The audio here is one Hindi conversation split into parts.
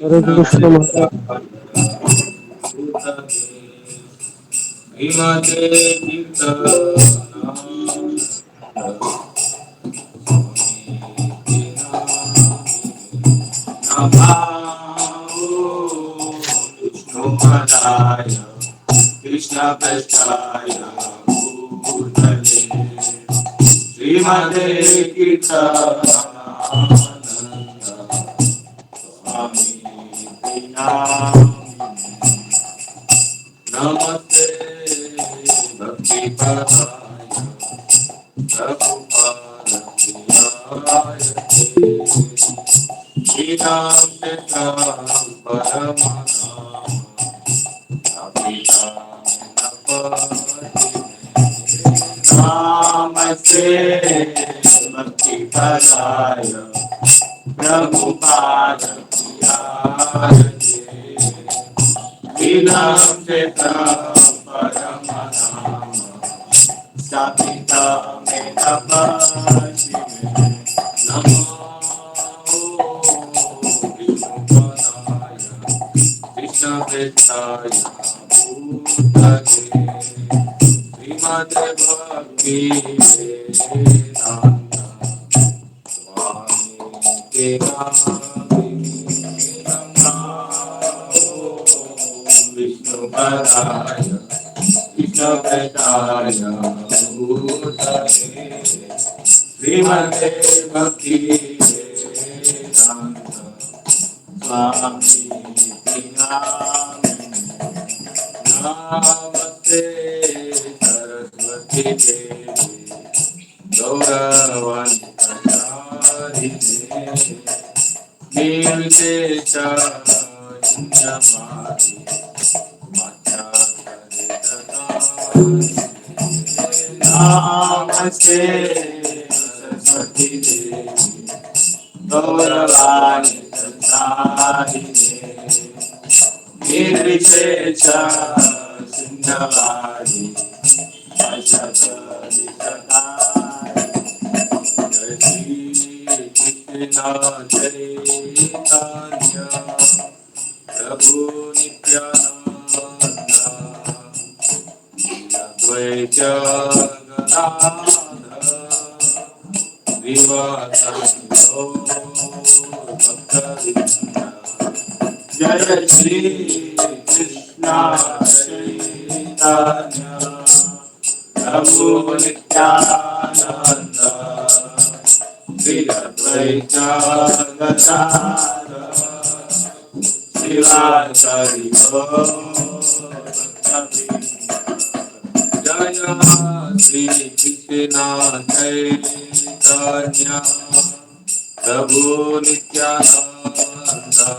हरे कृष्ण महाराज। Krishna Prasthaya Bhutale Srimate Kirtananda Swami Dinamine Namaste Bhakti Padaya Prabhupada Priyaya Srinam Tetam Paramanam Namaste Bhakti Padaya Prabhupada Priyaya Vinam Teta Paramanama Sapita Medapashime Namo Vishnupadaya Krishna Prestaya Bhutale Srimate Bhakti Vedanta Swami Devanamini Vishnupadaya Krishna Prestaya Bhutale Srimate Bhakti Vedanta Swami Dinamini Namaste Saraswati Devi Gauravani Kacharine Nirvishesha Chinyamari Namaste Saraswati Devi Gauravani Kacharine Nirvishesha Chinyamari Ashakari Sakari Jai Krishna Chaitanya Prabhu Nityananda Advaita Gadadhar Srivasadi Bhaktavinda Jai Shri Krishna Chaitanya Prabhu Nityananda Sri Advaita Gadadhar Srivasadi Bhaktavinda Jaya Shri Krishna Chaitanya Prabhu Nityananda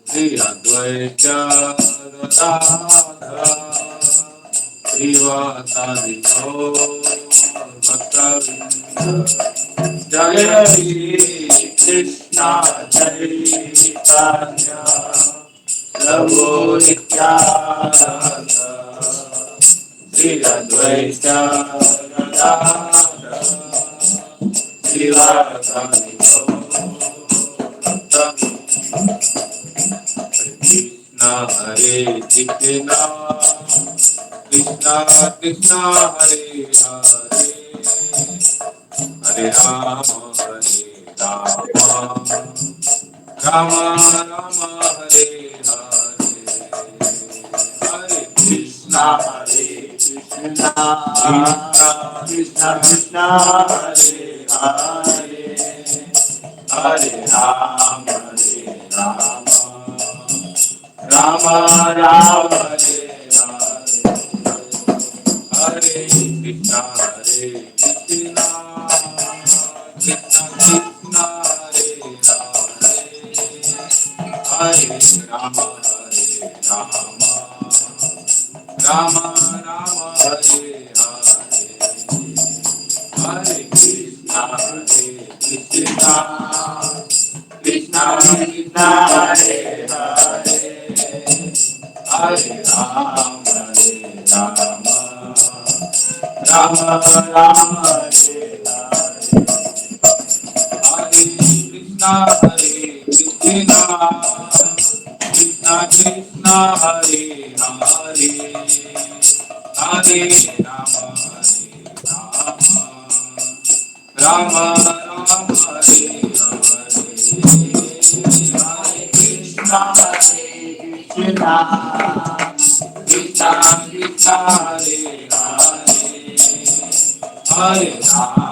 Sri Advaita Gadadhar Srivasadi Bhaktavinda Jaya Shri Krishna Chaitanya Prabhu Nityananda Sri Advaita Gadadhar Srivasadi Krishna Hare Krishna Krishna Krishna Hare Hare Hare Rama Rama Rama Hare Hare Hare Krishna Krishna Krishna Krishna Hare Hare Hare Rama Rama Rama Hare Hare Krishna Krishna Krishna Krishna Hare Hare Rama Rama Rama Hare Hare Krishna Krishna Krishna Krishna Hare Hare Hare Rama Rama Rama Hare Hare Krishna Krishna Hare Hare Hare Rama Rama Rama Hare Hare Krishna Krishna Krishna Krishna Hare Hare Hare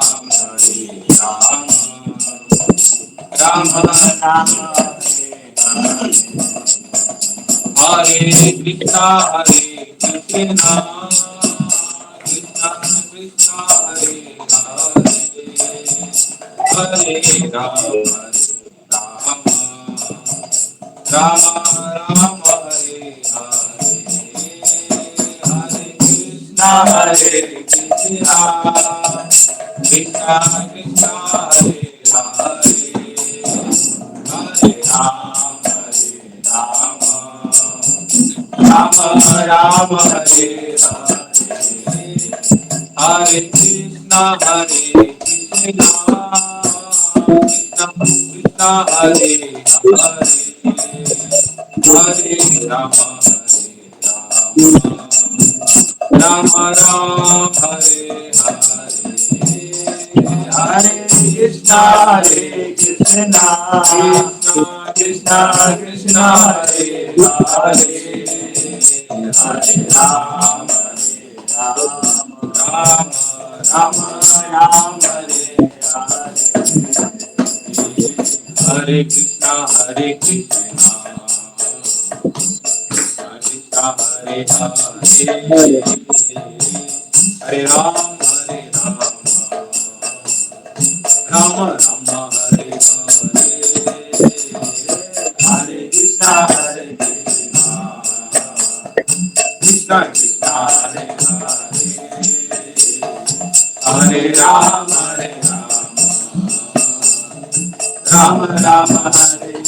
Ram Ram Hare Krishna Krishna Krishna Krishna Hare Hare Ram Ram Ram Hare Hare Krishna Krishna Krishna Hare Hare Ram Ram Hare Hare Krishna Krishna Krishna Hare Hare Rama Rama Ram Hare Hare Krishna Krishna Krishna Krishna Hare Hare Hare Ram Rama Ram Hare Hare Krishna Krishna Krishna Hare Hare Hare Ram Rama Rama Hare Hare Krishna Krishna Krishna Hare Hare Ram Rama Rama Hare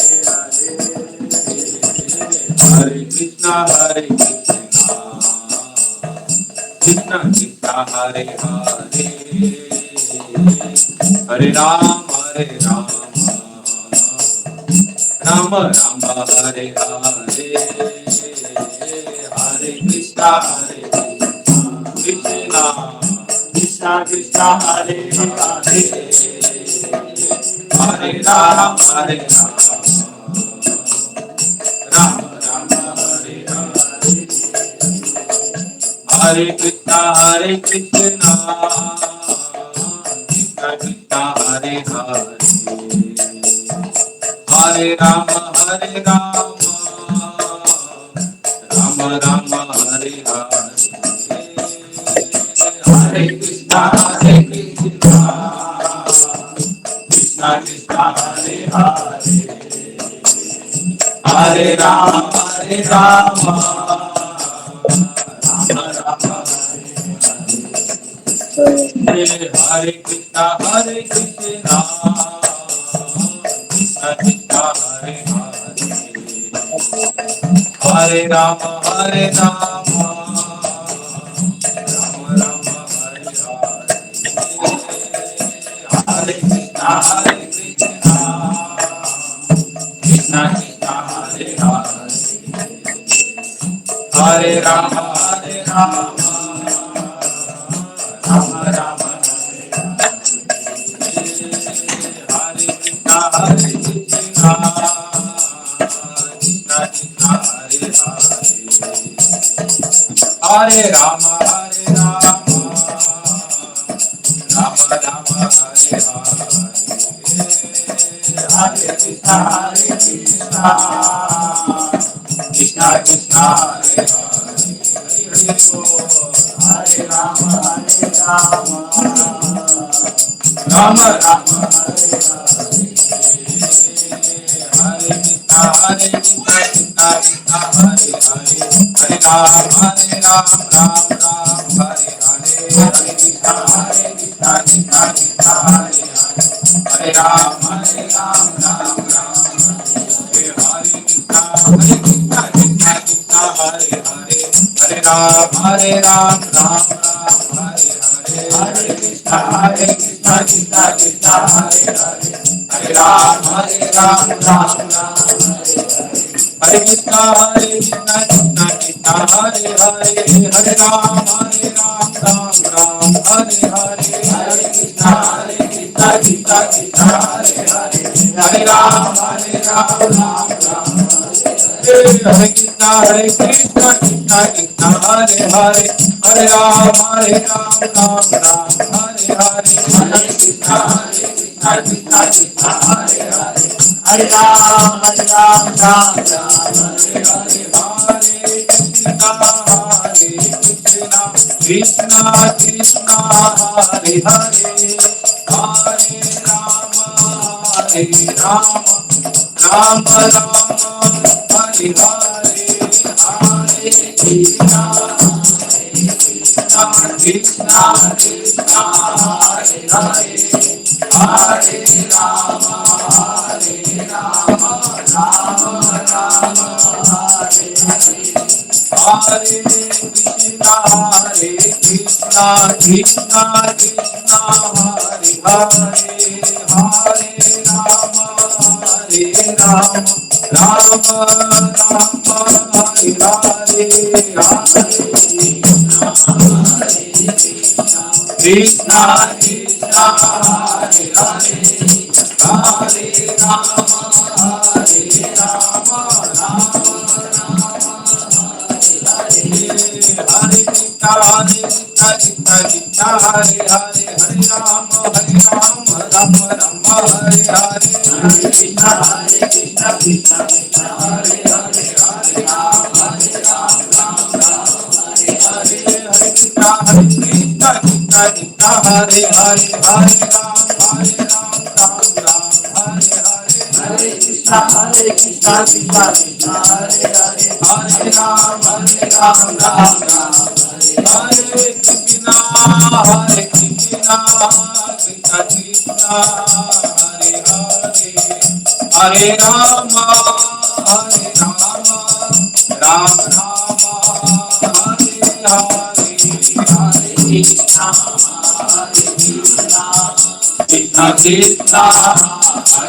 Hare Krishna Krishna Krishna Hare Hare Hare Ram Rama Rama Hare Hare Hare Krishna Krishna Krishna Krishna Hare Hare Hare Ram Rama Rama Hare Hare Hare Krishna Krishna Krishna Hare Hare Hare Rama Rama Rama Hare Hare Hare Krishna Krishna Krishna Hare Hare Hare Rama Rama Rama Hare Krishna Krishna Krishna Hare Hare Hare Rama Rama Rama Hare Hare Hare Krishna Krishna Krishna Hare Hare Hare Rama Rama Rama Rama Hare Krishna Krishna Krishna Hare Hare Hare Rama Rama Rama Hare Hare Krishna Krishna Krishna Hare Hare Rama Rama Rama Hare Hare Krishna Krishna Krishna Hare Hare Hare Ram Ram Hare Hare Hare Krishna Krishna Krishna Hare Hare Ram Ram Hare Krishna Krishna Krishna Hare Hare Hare Ram Ram Hare Hare Hare Krishna Hare Krishna Krishna Krishna Hare Hare Hare Ram Ram Ram Hare Krishna Krishna Krishna Hare Hare Hare Ram Ram Ram Hare Hare Hare Krishna Krishna Krishna Hare Hare Hare Ram Ram Ram Hare Krishna Krishna Krishna Hare Hare Hare Ram Ram Ram Hare Hare Hare Krishna Krishna Krishna Hare Hare Hare Ram Ram Ram Hare Hare Hare Krishna Krishna Krishna Hare Hare Hare Ram Ram Ram Hare Hare Hare Krishna Krishna Krishna Hare Hare Hare Ram Ram Ram Hare Hare Hare Krishna Krishna Krishna Hare Hare Hare Ram Ram Ram Hare Hare Hare Krishna Krishna Hare Hare Hare Ram Hare Hare Hare Ram Ram Hare Hare Hare Krishna Krishna Krishna Hare Hare Hare Ram Ram Hare Hare Hare Krishna Krishna Krishna Hare Hare Hare Ram Ram Hare Hare Hare Krishna Krishna Krishna Hare Hare Hare Ram Ram Hare Krishna Krishna Krishna Hare Hare Hare Rama Ram Rama Hare Hare Hare Krishna Krishna Krishna Hare Hare Hare Rama Ram Rama Hare Hare Hare Krishna Krishna Krishna Hare Hare Hare Rama Ram Rama Hare Hare Hare Krishna Krishna Krishna Hare Hare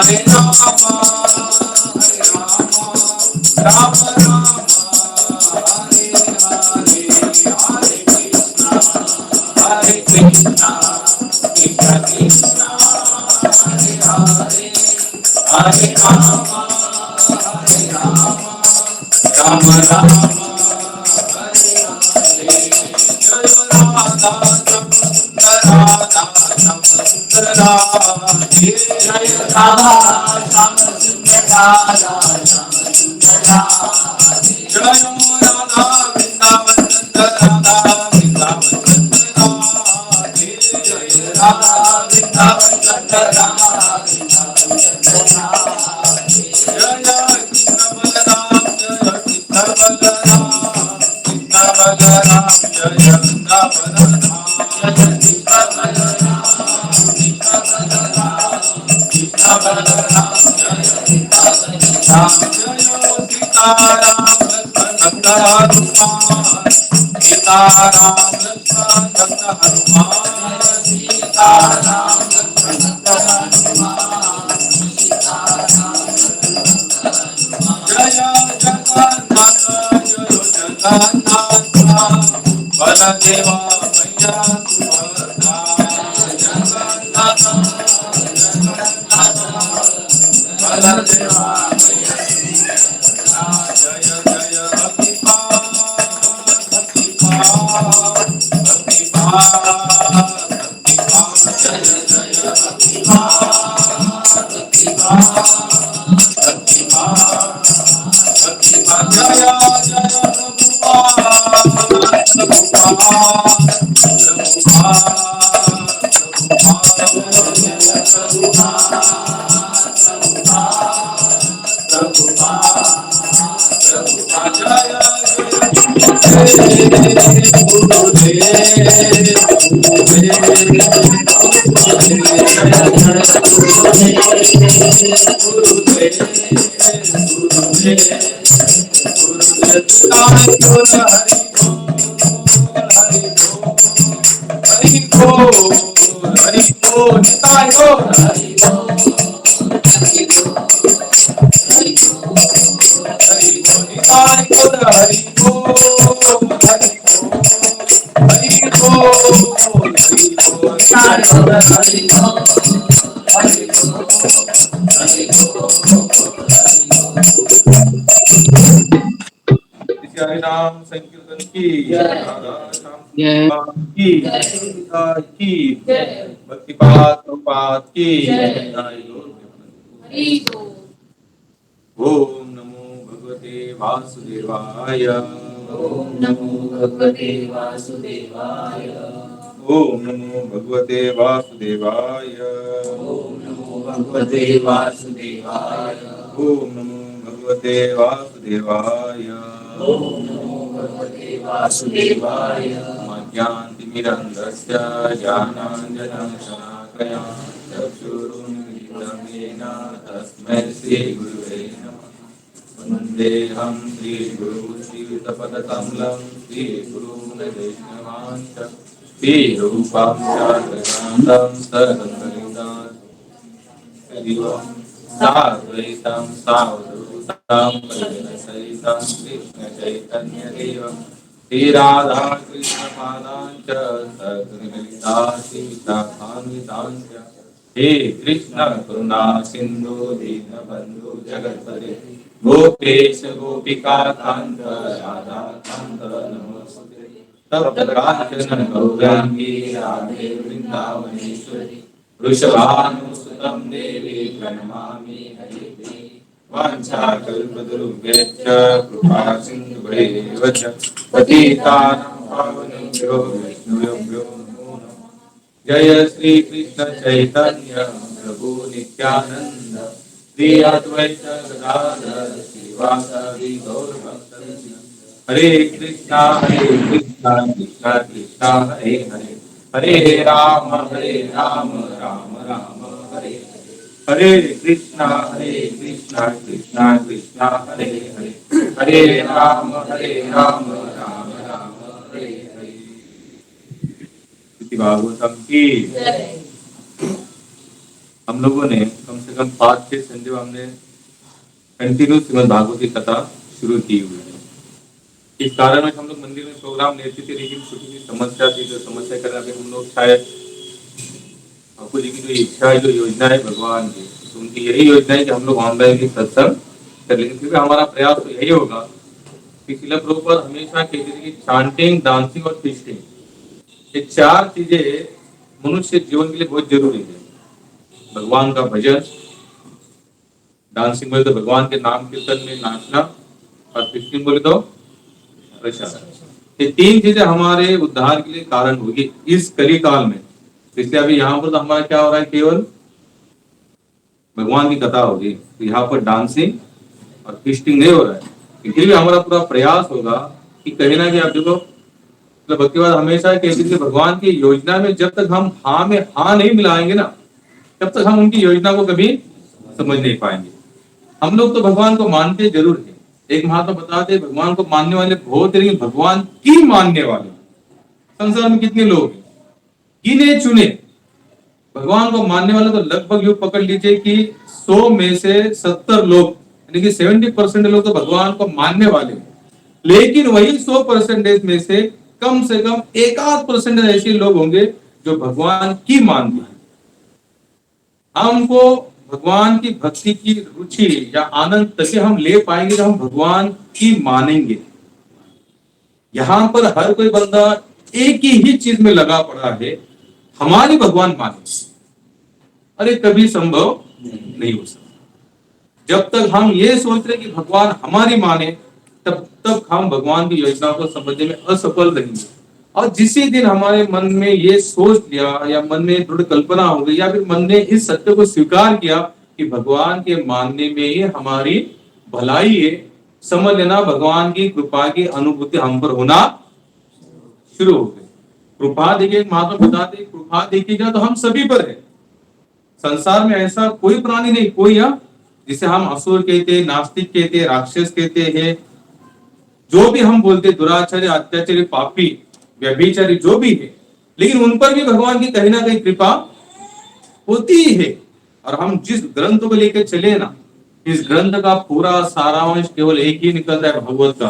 Hare Rama Ram Rama Hare Hare Jai Radha Radha Sundara Jai Radha Sundara Jai Radha Vrindavan Radha Vrindavan Jai Radha Vrindavan Radha Jai Krishna Balaram Jai Krishna Balaram Krishna Balaram Jai Krishna Balaram Jai Krishna Balaram Krishna Balaram Krishna Balaram Jai Krishna Balaram Jai Sitaram Lakshmana Hanuman Sitaram Lakshmana Hanuman Sitaram Lakshmana Hanuman Jaya Jagannatha Jaya Jagannatha Baladeva Maya Subhadra Jagannatha Jagannatha Baladeva Maya Subhadra Jaya Jaya Bhaktipa Bhaktipa Bhaktipa Bhaktipa Jaya Jaya Bhaktipa Bhaktipa Bhaktipa Bhaktipa Jaya Jaya Prabhupada Hari नाम संकीर्तन की राधा श्याम जय भगवान की सीता की भक्तिपाद प्रभुपाद की ओम नमो भगवते वासुदेवाय ओम नमो भगवते वासुदेवाय ओम नमो भगवते वासुदेवाय ओम नमो भगवते वासुदेवाय ओम नमो भगवते वासुदेवाय ओम नमो भगवते वासुदेवाय ज्ञानतिमिरन्धस्य ज्ञानाञ्जनशलाकया चक्षुरुन्मिलितं येन तस्मै श्रीगुरुवे नमः वन्देऽहं श्रीगुरुं श्रीयुतपदकमलं श्रीगुरुं वैष्णवांश्च श्रीरूपां शान्तशान्तं सदङ्गलितां साद्वैतं सावधूतं परिजनसहितं कृष्णचैतन्यदेवं श्रीराधा कृष्णपादाञ्च सद्गुणललिता सीतान्विताञ्च हे कृष्ण करुणा सिन्धु दीनबन्धु जगत्पते गोपेश गोपिका कान्त राधा कान्त नमोस्तुते तप्त काञ्चन गौराङ्गी राधे वृन्दावनेश्वरी वृषभानुसुतं देवी प्रणमामि हरिप्रिये वाञ्छाकल्पतरुभ्यश्च कृपा सिन्धुभ्येव च पतितानां पावनेभ्यो वैष्णवेभ्यो नमो नमः जय श्री कृष्ण चैतन्य प्रभु नित्यानंद श्री अद्वैत गदाधर श्रीवासादि गौर भक्तवृंद हरे कृष्णा कृष्णा कृष्णा हरे हरे हरे राम राम राम हरे हरे कृष्णा कृष्णा कृष्णा हरे हरे हरे राम राम राम हरे हरे। भागवतम की हम लोगों ने कम से कम 5-6 संडे हमने कंटिन्यू श्रीमद् भागवत की कथा शुरू की हुई है। इस कारण में हम लोग मंदिर में प्रोग्राम लेते थे, लेकिन छोटी सी समस्या थी, जो समस्या कर अगर हम लोग शायद बापू जी की जो इच्छा है, जो योजना है भगवान की, तो उनकी यही योजना है कि हम लोग ऑनलाइन भी सत्संग कर, लेकिन फिर भी हमारा प्रयास तो यही होगा कि शिला प्रभुपाद हमेशा कहते थे कि चांटिंग, डांसिंग और फीस्टिंग, ये 4 चीजें मनुष्य जीवन के लिए बहुत जरूरी है। भगवान का भजन, डांसिंग बोले तो भगवान के नाम कीर्तन में नाचना, और फीस्टिंग बोले तो प्रसाद। ये 3 चीजें हमारे उद्धार के लिए कारण होगी इस कली काल में। इसलिए अभी यहाँ पर तो हमारा क्या हो रहा है, केवल भगवान की कथा होगी, तो यहाँ पर डांसिंग और फीस्टिंग नहीं हो रहा है। इसलिए भी हमारा पूरा प्रयास होगा कि कहीं ना कहीं आप देखो, मतलब भक्तिवाद हमेशा कहते हैं भगवान की योजना में जब तक हम हाँ में हाँ नहीं मिलाएंगे ना, तब तक हम उनकी योजना को कभी समझ नहीं पाएंगे। हम लोग तो भगवान को मानते जरूर है, एक महात्मा बताते भगवान को मानने वाले बहुत, लेकिन भगवान की मानने वाले संसार में कितने लोग हैं, गिने चुने। भगवान को मानने वाले तो लगभग यूं पकड़ लीजिए कि 100 में से 70 लोग, यानी कि 70% लोग तो भगवान को मानने वाले हैं, लेकिन वही 100% में से कम 1-8% ऐसे लोग होंगे जो भगवान की मानते हैं। हमको भगवान की भक्ति की रुचि या आनंद तभी हम ले पाएंगे जब हम भगवान की मानेंगे। यहां पर हर कोई बंदा एक ही चीज में लगा पड़ा है, हमारी भगवान माने, अरे कभी संभव नहीं हो सकता। जब तक हम ये सोच रहे कि भगवान हमारी माने, तब तक हम भगवान की योजना को समझने में असफल रहेंगे। और जिसी दिन हमारे मन में ये सोच लिया, या मन में दृढ़ कल्पना हो गई, या फिर मन ने इस सत्य को स्वीकार किया कि भगवान के मानने में ही हमारी भलाई है, समझ लेना भगवान की कृपा की अनुभूति हम पर होना शुरू हो गई। कृपा देखिए, महात्मा बताते कृपा देखिएगा तो हम सभी पर है। संसार में ऐसा कोई प्राणी नहीं, कोई जिसे हम असुर कहते, नास्तिक कहते, राक्षस कहते हैं, जो भी हम बोलते, दुराचारी, अत्याचारी, पापी, व्यभिचारी, जो भी है, लेकिन उन पर भी भगवान की कहीं ना कहीं कृपा होती ही है। और हम जिस ग्रंथ को लेकर चले ना, इस ग्रंथ का पूरा सारांश केवल एक ही निकलता है भगवत का,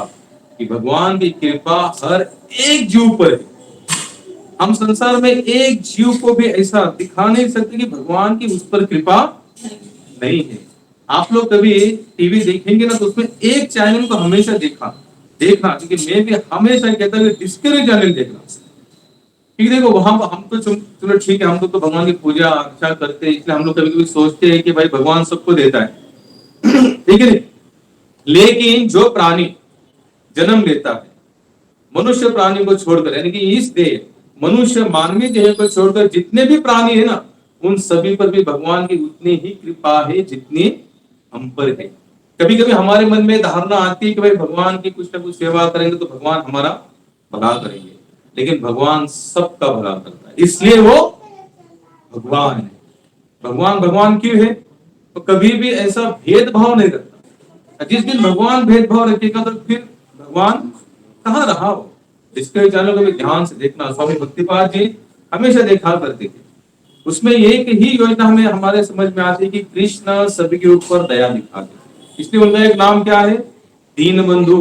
कि भगवान की कृपा हर एक जीव पर है। हम संसार में एक जीव को भी ऐसा दिखा नहीं सकते कि भगवान की उस पर कृपा नहीं है। आप लोग कभी टीवी देखेंगे ना, तो उसमें एक चैनल को हमेशा देखना, क्योंकि मैं भी हमेशा कहता हूँ डिस्कवरी चैनल देखना। ठीक, देखो वहां हम तो चलो ठीक है, हम तो भगवान की पूजा अर्चना करते हैं, इसलिए हम लोग कभी कभी सोचते हैं कि भाई भगवान सबको देता है ठीक है नहीं? लेकिन जो प्राणी जन्म लेता है, मनुष्य प्राणी को छोड़कर, यानी कि इस देह मनुष्य मानवीय देह को छोड़कर जितने भी प्राणी है ना, उन सभी पर भी भगवान की उतनी ही कृपा है जितनी हम पर है। कभी कभी हमारे मन में धारणा आती है कि भाई भगवान की कुछ ना कुछ सेवा करेंगे तो भगवान हमारा भला करेंगे, लेकिन भगवान सबका भला करता है, इसलिए वो भगवान है। भगवान क्यों है? तो कभी भी ऐसा भेदभाव नहीं करता। जिस दिन भगवान भेदभाव रखेगा तो फिर भगवान कहाँ रहा हो? इसके चैनल को भी ध्यान से देखना। स्वामी भक्तिपाद जी हमेशा देखा करते थे, उसमें एक ही योजना हमें हमारे समझ में आती है कि कृष्ण सभी के ऊपर दया दिखाते, इसलिए उनका एक नाम क्या है? दीन बंधु,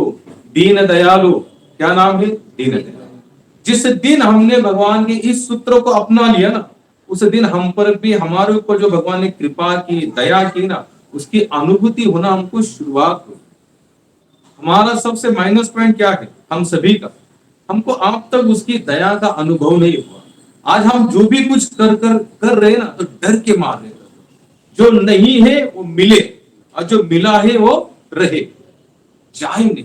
दीन दयालु। क्या नाम है? दीन दयालु। जिस दिन हमने भगवान के इस सूत्र को अपना लिया ना, उस दिन हम पर भी, हमारे ऊपर जो भगवान ने कृपा की, दया की ना, उसकी अनुभूति होना हमको शुरुआत हो। हमारा सबसे माइनस पॉइंट क्या है? हम सभी का, हमको अब तक उसकी दया का अनुभव नहीं हुआ। आज हम जो भी कुछ कर रहे हैं ना, तो डर के मार रहे हैं। जो नहीं है वो मिले, और जो मिला है वो रहे, जाए नहीं।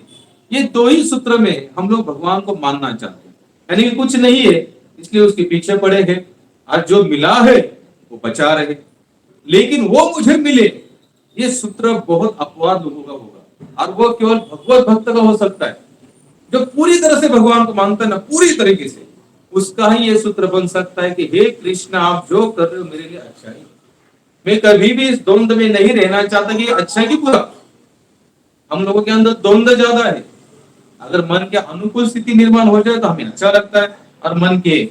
ये दो ही सूत्र में हम लोग भगवान को मानना चाहते हैं। यानी कि कुछ नहीं है इसलिए उसके पीछे पड़े हैं, और जो मिला है वो बचा रहे, लेकिन वो मुझे मिले, ये सूत्र बहुत अपवाद लोगों का होगा, और वो केवल भगवत भक्त का हो सकता है। जो पूरी तरह से भगवान को मानता है ना, पूरी तरीके से, उसका ही ये सूत्र बन सकता है कि हे कृष्ण, आप जो कर रहे हो मेरे लिए अच्छा है। मैं कभी भी इस द्वंद में नहीं रहना चाहता कि अच्छा है कि बुरा। हम लोगों के अंदर द्वंद ज्यादा है। अगर मन के अनुकूल स्थिति निर्माण हो जाए तो हमें अच्छा लगता है, और मन के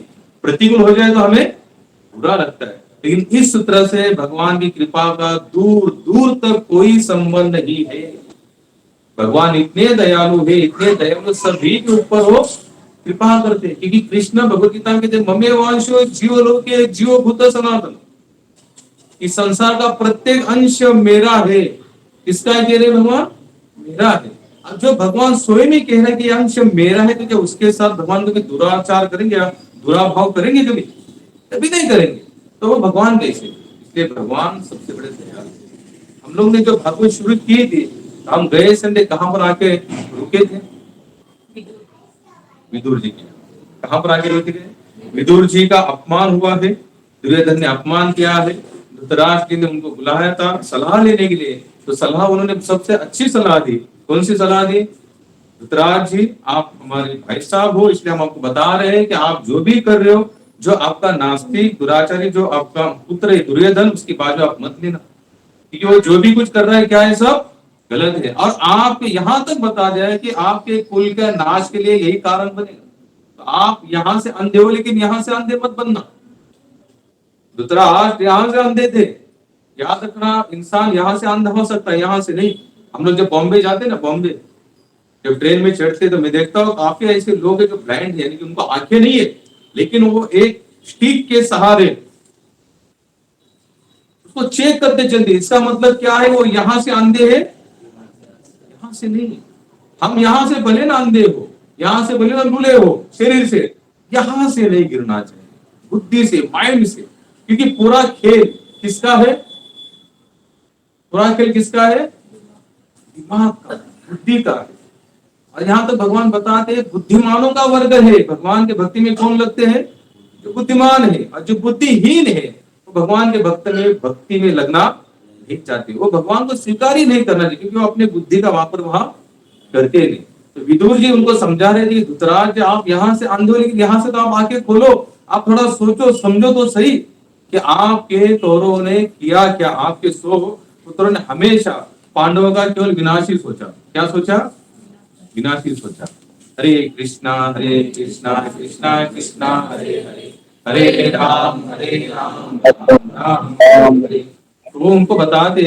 प्रतिकूल हो जाए तो हमें बुरा लगता है। लेकिन इस सूत्र से भगवान की कृपा का दूर दूर तक कोई संबंध नहीं है। भगवान इतने दयालु है, इतने दयालु, सभी के ऊपर वो कृपा करते हैं, क्योंकि कृष्ण भगवत गीता में कहते ममे वांशो जीवलोके जीवभूत सनातन। इस संसार का प्रत्येक अंश मेरा है। किसका कह रहे भगवान? मेरा है। अब जो भगवान स्वयं ही कह रहे हैं कि अंश मेरा है, तो क्या उसके साथ भगवान कभी दुराचार करेंगे या दुराभाव करेंगे? कभी नहीं करेंगे। तो वो भगवान कैसे? इसलिए भगवान सबसे बड़े दयालु है। हम लोग ने जो भागवत शुरू की थी, हम गए संडे कहां पर आके रुके थे? विदुर जी के। कहां पर आके रुके थे? विदुर जी का अपमान हुआ है, दुर्योधन ने अपमान किया है, धृतराष्ट्र ने उनको बुलाया था सलाह लेने के लिए, तो सलाह उन्होंने सबसे अच्छी सलाह दी। कौन सी सलाह दी? धृतराष्ट्र जी, आप हमारे भाई साहब हो, इसलिए हम आपको बता रहे हैं कि आप जो भी कर रहे हो, जो आपका नास्तिक दुराचारी जो आपका पुत्र है दुर्योधन, उसकी बाजू आप मत लेना, क्योंकि वो जो भी कुछ कर रहा है क्या है? सब गलत है। और आप यहां तक बता दिया कि आपके कुल के नाश के लिए यही कारण बनेगा, तो आप यहां से अंधे हो, लेकिन यहां से अंधे मत बनना। धृतराष्ट्र यहां से अंधे थे, याद रखना, इंसान यहां से अंधा हो सकता है, यहां से नहीं। हम लोग जब बॉम्बे जाते ना, बॉम्बे जब ट्रेन में चढ़ते, तो मैं देखता हूँ काफी ऐसे लोग हैं जो ब्लाइंड है, यानी कि उनको आंखें नहीं है, लेकिन वो एक स्टिक के सहारे उसको चेक करते चलते। इसका मतलब क्या है? वो यहां से अंधे है, यहां से नहीं। हम यहां से भले ना अंधे हो, यहां से भले ना लूले हो शरीर से, यहां से नहीं गिरना चाहिए, बुद्धि से, माइंड से। क्योंकि पूरा खेल किसका है? पूरा खेल किसका है? दिमाग का, बुद्धि का है। और यहां तो भगवान बताते हैं बुद्धिमानों का वर्ग है। भगवान के भक्ति में कौन लगते हैं? जो बुद्धिमान है। और जो बुद्धिहीन है वो भगवान के भक्ति में लगना नहीं चाहते, वो भगवान को स्वीकार ही नहीं करना चाहिए, क्योंकि वो अपने बुद्धि का वापर वहां करते नहीं। तो विदुर जी उनको समझा रहे थे, धृतराज आप यहाँ से अंधे हो, लेकिन यहाँ से तो आप आके खोलो, आप थोड़ा सोचो समझो तो सही कि आपके कौरवों ने किया क्या। आपके 100 पुत्रों ने हमेशा पांडवों का केवल विनाशी सोचा। क्या सोचा? विनाशी सोचा। हरे कृष्णा कृष्णा कृष्णा हरे हरे, हरे राम राम राम हरे। तो वो उनको बताते,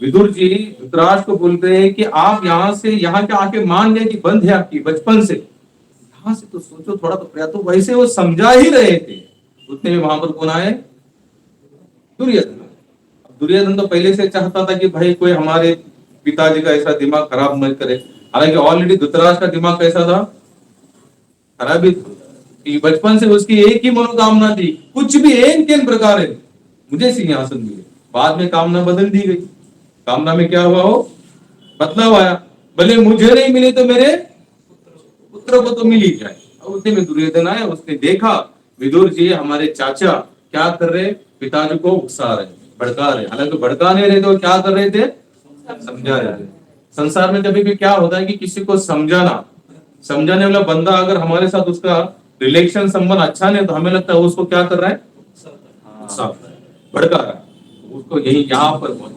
विदुर जी धृतराष्ट्र को बोलते हैं कि आप यहाँ से यहाँ के आके मान गए कि बंद है आपकी बचपन से, यहाँ से तो सोचो थोड़ा तो प्रयास। तो वैसे वो समझा ही रहे थे, उतने में वहां पर कौन आए? दुर्योधन। दुर्योधन तो पहले से चाहता था कि भाई कोई हमारे पिताजी का ऐसा दिमाग खराब मत करे। हालांकि ऑलरेडी धृतराष्ट्र का दिमाग कैसा था? खराब ही था। कि बचपन से उसकी एक ही मनोकामना थी, कुछ भी एन प्रकार है मुझे सिंहासन मिले। बाद में कामना बदल दी गई। कामना में क्या हुआ? हो बदलाव आया, भले मुझे नहीं मिले तो मेरे पुत्र को तो मिल ही जाए। और उतने में दुर्योधन आया, उसने देखा विदुर जी हमारे चाचा क्या कर रहे, पिताजी को उकसा रहे, भड़का रहे। हालांकि भड़का नहीं रहे थे, क्या कर रहे थे? समझा रहे थे। संसार में कभी भी क्या होता है कि किसी को समझाने वाला बंदा अगर हमारे साथ उसका रिलेशन संबंध अच्छा नहीं, तो हमें लगता है उसको क्या कर रहा है? भड़का रहा है। उसको यही यहाँ पर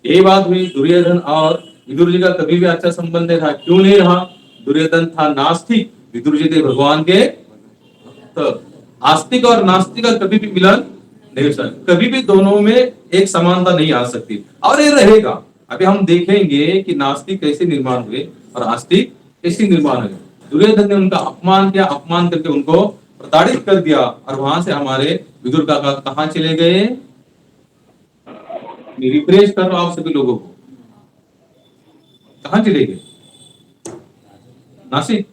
यही बात हुई। दुर्योधन और विदुर जी का कभी भी अच्छा संबंध नहीं था। क्यों नहीं रहा? दुर्योधन था नास्तिक, विदुर जी थे भगवान के भक्त। आस्तिक और नास्तिक का कभी भी मिलन नहीं हो सकता, कभी भी दोनों में एक समानता नहीं आ सकती, और ये रहेगा। अभी हम देखेंगे कि नास्तिक कैसे निर्माण हुए और आस्तिक कैसे निर्माण हुए। दुर्योधन ने उनका अपमान किया, अपमान करके उनको प्रताड़ित कर दिया, और वहां से हमारे विदुर काका कहाँ चले गए? रिफ्रेश कर रहा हूं आप सभी लोगों को, कहाँ चले गए? नासिक।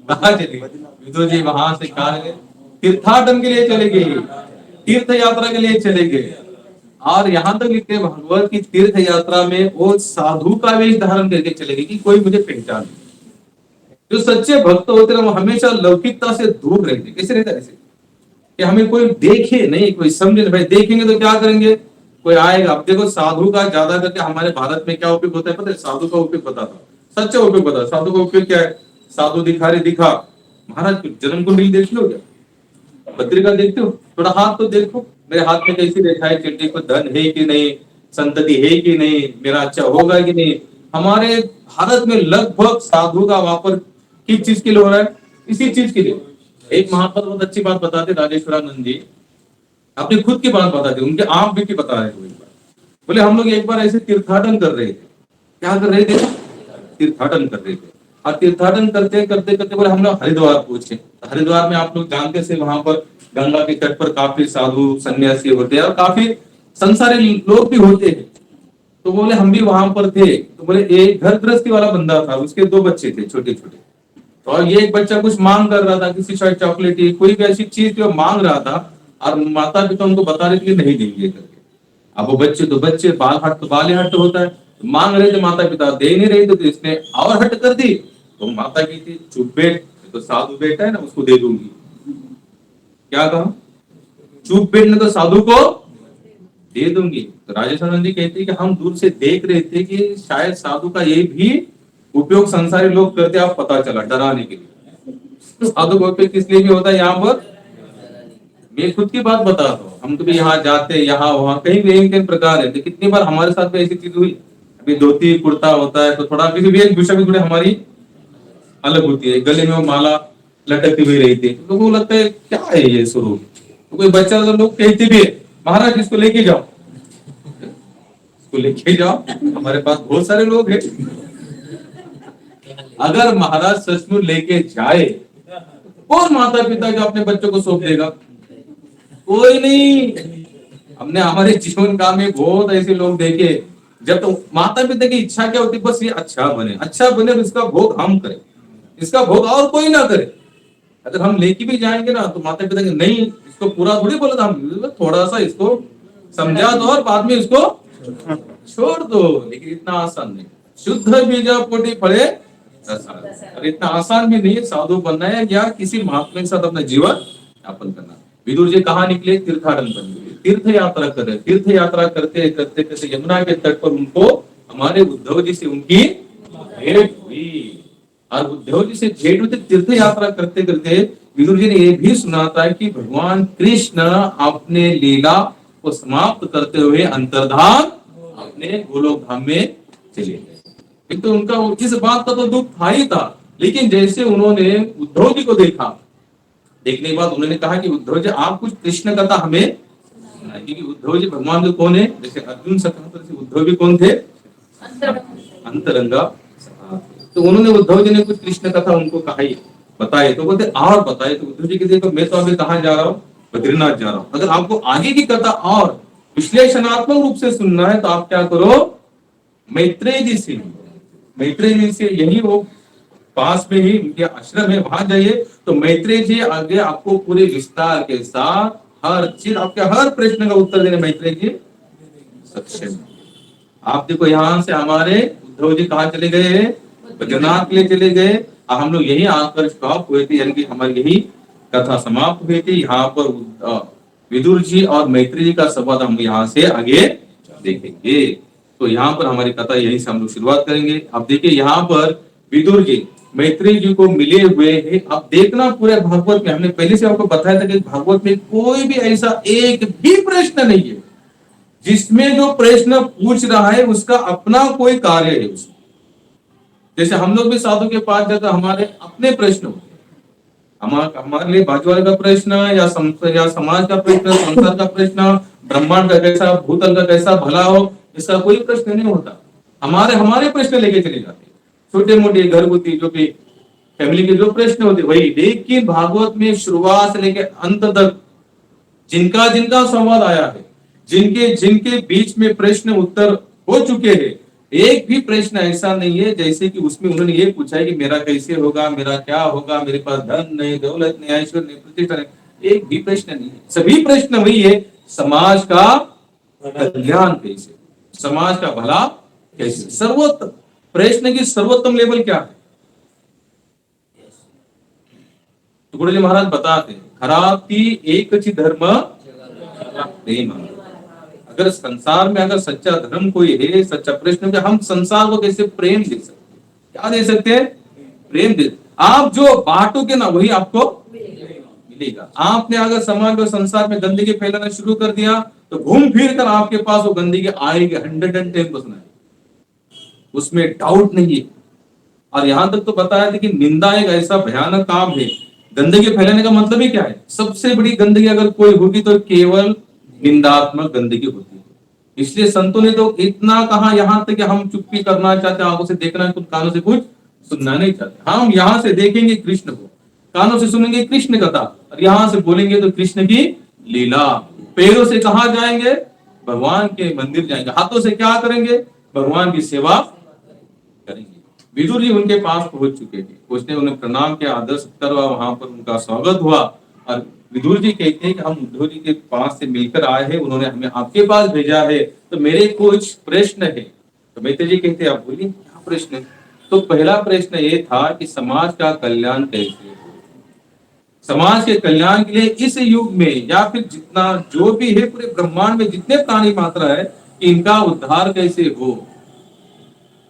कहाँ चले गए विदुर जी? वहां से कहा गए? तीर्थाटन के लिए चले गए, तीर्थ यात्रा के लिए चले गए। और यहाँ तक लिखते हैं भागवत की तीर्थ यात्रा में वो साधु का वेश धारण करके चले गए कि कोई मुझे पहचान। जो सच्चे भक्त होते हैं वो हमेशा लौकिकता से दूर रहते। कैसे रहता है? ऐसे कि हमें कोई देखे नहीं, कोई समझे। भाई देखेंगे तो क्या करेंगे? कोई आएगा। अब देखो साधु का ज्यादा करके हमारे भारत में क्या उपयोग होता है पता है? साधु का उपयोग पता था, सच्चा उपयोग पता। साधु का उपयोग क्या है? साधु दिखा रे दिखा। महाराज जन्म कुंडली देख लो, क्या पत्रिका देखते हो? थोड़ा हाथ तो देखो, मेरे हाथ में कैसी रेखा है, चिट्ठी को धन है कि नहीं, संतति है कि नहीं, मेरा अच्छा होगा कि नहीं। हमारे भारत में लगभग साधु का वापर किस चीज के लिए हो रहा है? इसी चीज के लिए। एक महात्मा बहुत अच्छी बात बताते, राजेश्वरानंद जी अपनी खुद की बात बताते, उनके आप भी की बता रहे थे। बोले हम लोग एक बार ऐसे तीर्थाटन कर रहे थे। क्या कर रहे थे? तीर्थाटन कर रहे थे। और तीर्थाटन करते करते करते बोले हम लोग हरिद्वार पहुंचे। हरिद्वार में आप लोग जानते से वहां पर गंगा के तट पर काफी साधु सन्यासी होते हैं और काफी संसारी लोग भी होते हैं। तो बोले हम भी वहां पर थे। तो बोले एक घर गृहस्थी वाला बंदा था, उसके 2 बच्चे थे छोटे छोटे। तो और ये एक बच्चा कुछ मांग कर रहा था, किसी शायद चॉकलेट कोई भी ऐसी चीज जो मांग रहा था, और माता पिता उनको बता रहे थे नहीं देंगे करके। अब वो बच्चे तो बच्चे, बाल हट तो बाल हट होता है, तो मांग रहे थे, माता पिता दे नहीं रहे थे, तो इसने और हट कर दी। तो माता की थी चुप बैठ, तो साधु बेटा है ना उसको दे दूंगी। क्या कहा? चुप बैठने तो साधु को दे दूंगी। तो राजेश्वरानंद जी कहते हैं कि हम दूर से देख रहे थे कि शायद साधु का ये भी उपयोग संसारी लोग करते, आप पता चला डराने के लिए। साधु का उपयोग किस लिए भी होता है? यहाँ पर मैं खुद की बात बताता हूँ, हम कभी यहाँ जाते यहाँ वहां कहीं भी कई प्रकार है। कितनी बार हमारे साथ में ऐसी चीज हुई, अभी धोती कुर्ता होता है तो थोड़ा किसी भी एक विषय में थोड़ी हमारी अलग होती है, गले में वो माला लटकती हुई रहती है, तो वो लगता है क्या है ये स्वरूप। तो कोई बच्चा तो लोग कहते भी है महाराज इसको लेके जाओ, इसको लेके जाओ। हमारे पास बहुत सारे लोग हैं। अगर महाराज सचमुच लेके जाए, कौन माता पिता जो अपने बच्चों को सौंप देगा? कोई नहीं। हमने हमारे जीवन काल में बहुत ऐसे लोग देखे, जब तो माता पिता की इच्छा क्या होती, बस ये अच्छा बने और इसका भोग हम करें, इसका भोग और कोई ना करे। अगर हम लेके भी जाएंगे ना तो माता पिता के नहीं, इसको पूरा थोड़ी बोला था, हम थोड़ा सा इसको समझा दो और बाद में इसको छोड़ दो। लेकिन इतना आसान नहीं। शुद्ध बीजा पोटी फले और इतना आसान भी नहीं है साधु बनना है या किसी महात्मा के साथ अपना जीवन यापन करना। विदुर जी कहाँ निकले? तीर्थाटन करने, तीर्थ यात्रा कर रहे। तीर्थ यात्रा करते करते करते यमुना के तट पर उनको हमारे उद्धव जी से उनकी भेंट हुई। और उद्धव जी से भेंट होते तीर्थ यात्रा करते करते विदुर जी ने ये भी सुना था कि भगवान कृष्ण अपने लीला को समाप्त करते हुए अंतर्धान अपने गोलोक धाम में चले गए। तो उनका इस बात का तो दुख था ही था, लेकिन जैसे उन्होंने उद्धव जी को देखा, देखने के बाद उन्होंने कहा कि उद्धव जी आप कुछ कृष्ण कथा हमें सुनाइए। क्योंकि उद्धव जी भगवान के कौन है, जैसे अर्जुन सखा से उद्धव जी कौन थे, अंतरंगा सखा। तो उन्होंने उद्धव जी ने कुछ कृष्ण कथा उनको कही, बताए। तो बोलते और बताए। तो उद्धव जी कहते तो मैं तो अभी कहाँ जा रहा हूँ, बद्रीनाथ जा रहा हूँ। अगर आपको आगे की कथा और विश्लेषणात्मक रूप से सुनना है तो आप क्या करो, मैत्रेय जी से, मैत्रेय जी से यही वो पास में ही उनके आश्रम है, वहां जाइए। तो मैत्रेय जी आगे आपको पूरे विस्तार के साथ हर चीज, आपके हर प्रश्न का उत्तर देने मैत्रेय जी सक्षम। आप देखो यहाँ से हमारे उद्धव जी कहाँ चले गए, बद्रीनाथ के लिए चले गए। और हम लोग यही आकर स्टॉप हुए थे, यानी कि हमारी यही कथा समाप्त हुई थी। यहाँ पर विदुर जी और मैत्री जी का संवाद हम यहाँ से आगे देखेंगे। तो यहाँ पर हमारी कथा यहीं से हम लोग शुरुआत करेंगे। अब देखिए यहाँ पर विदुर जी मैत्री जी को मिले हुए हैं। अब देखना पूरे भागवत में, हमने पहले से आपको बताया था कि भागवत में कोई भी ऐसा एक भी प्रश्न नहीं है जिसमें जो प्रश्न पूछ रहा है उसका अपना कोई कार्य है उसमें। जैसे हम लोग भी साधु के पास जाकर हमारे अपने प्रश्न होते हैं, हमारे लिए बाजू वाले का प्रश्न या समाज का प्रश्न, संसार का प्रश्न, ब्रह्मांड का कैसा, भूतल का कैसा भला हो, इसका कोई प्रश्न नहीं होता। हमारे प्रश्न लेके चले जाते हैं, छोटे मोटे घरगुती जो भी फैमिली के जो प्रश्न होते वही। लेकिन भागवत में शुरुआत से लेकर अंत तक जिनका जिनका संवाद आया है, जिनके जिनके बीच में प्रश्न उत्तर हो चुके हैं, एक भी प्रश्न ऐसा नहीं है जैसे कि उसमें उन्होंने ये पूछा है कि मेरा कैसे होगा, मेरा क्या होगा, मेरे पास धन नहीं, दौलत नहीं, ऐश्वर्य नहीं, प्रतिष्ठा नहीं। एक भी प्रश्न नहीं है। सभी प्रश्न वही है, समाज का कल्याण कैसे, समाज का भला कैसे। सर्वोत्तम प्रश्न की सर्वोत्तम लेवल क्या है, टुकड़े महाराज बताते हैं, खराब की एक धर्म नहीं मानो। अगर संसार में अगर सच्चा धर्म कोई है, सच्चा प्रश्न है, हम संसार को कैसे प्रेम दे सकते, क्या दे सकते हैं, प्रेम दे। आप जो बांटोगे ना वही आपको मिलेगा। आपने अगर समाज और संसार में गंदगी फैलाना शुरू कर दिया तो घूम फिर कर आपके पास वो गंदगी आएगी 110%, उसमें डाउट नहीं है। और यहां तक तो बताया था कि निंदा एक ऐसा भयानक काम है। गंदगी फैलाने का मतलब ही क्या है, सबसे बड़ी गंदगी अगर कोई होगी तो केवल निंदात्मक गंदगी होती है। इसलिए संतों ने तो इतना कहा, यहां तक कि हम चुप्पी करना चाहते, आंखों से देखना, कुछ कानों से कुछ सुनना नहीं चाहते। हम यहां से देखेंगे कृष्ण को, कानों से सुनेंगे कृष्ण कथा, और यहां से बोलेंगे तो कृष्ण की लीला। पैरों से कहां जाएंगे, भगवान के मंदिर जाएंगे। हाथों से क्या करेंगे, भगवान की सेवा करेंगे। विदुर जी उनके पास पहुंच चुके थे, उसने उन्हें प्रणाम किया, आदर सत्कार हुआ, वहां पर उनका स्वागत हुआ। और विदुर जी कहते हैं कि हम उद्धव जी के पास से मिलकर आए हैं, उन्होंने हमें आपके पास भेजा है, तो मेरे कुछ प्रश्न है। तो मैत्री जी कहते हैं आप बोलिए क्या प्रश्न है। तो पहला प्रश्न ये था कि समाज का कल्याण कैसे हो, समाज के कल्याण के लिए इस युग में या फिर जितना जो भी है पूरे ब्रह्मांड में जितने प्राणी मात्रा है, इनका उद्धार कैसे हो।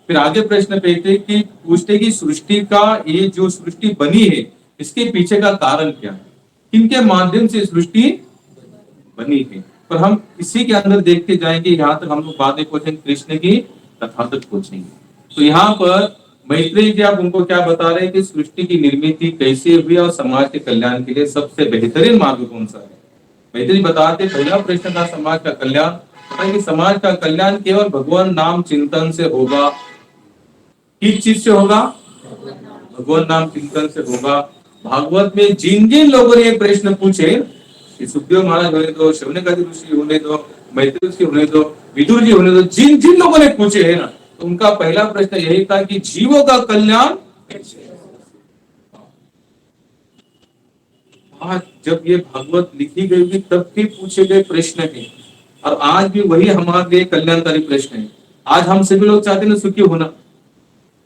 फिर आगे प्रश्न पूछते कि सृष्टि का, ये जो सृष्टि बनी है इसके पीछे का कारण क्या है, किनके माध्यम से सृष्टि बनी है। पर हम इसी के अंदर देखते जाएंगे, यहाँ तक हम लोग बातें पहुंचेंगे कृष्ण की कथा तक पहुंचेंगे। तो यहाँ पर मैत्रेय जी आप उनको क्या बता रहे हैं कि सृष्टि की निर्मित कैसे हुई और समाज के कल्याण के लिए सबसे बेहतरीन मार्ग कौन सा है। मैत्रेय जी बताते पहला प्रश्न था समाज का कल्याण, कि समाज का कल्याण केवल भगवान नाम चिंतन से होगा। किस चीज से होगा, भगवान नाम चिंतन से होगा। भागवत में जिन जिन लोगों ने प्रश्न पूछे, सुखदेव महाराज होने दो, शौनकादि ऋषि होने दो, मैत्री ऋषि होने दो, विदुर जी होने दो, जिन जिन लोगों ने पूछे है ना, तो उनका पहला प्रश्न यही था कि जीवों का कल्याण कैसे। आज जब ये भागवत लिखी गई थी तब भी पूछे गए प्रश्न है, और आज भी वही हमारे लिए कल्याणकारी प्रश्न है। आज हम सभी लोग चाहते हैं सुखी होना।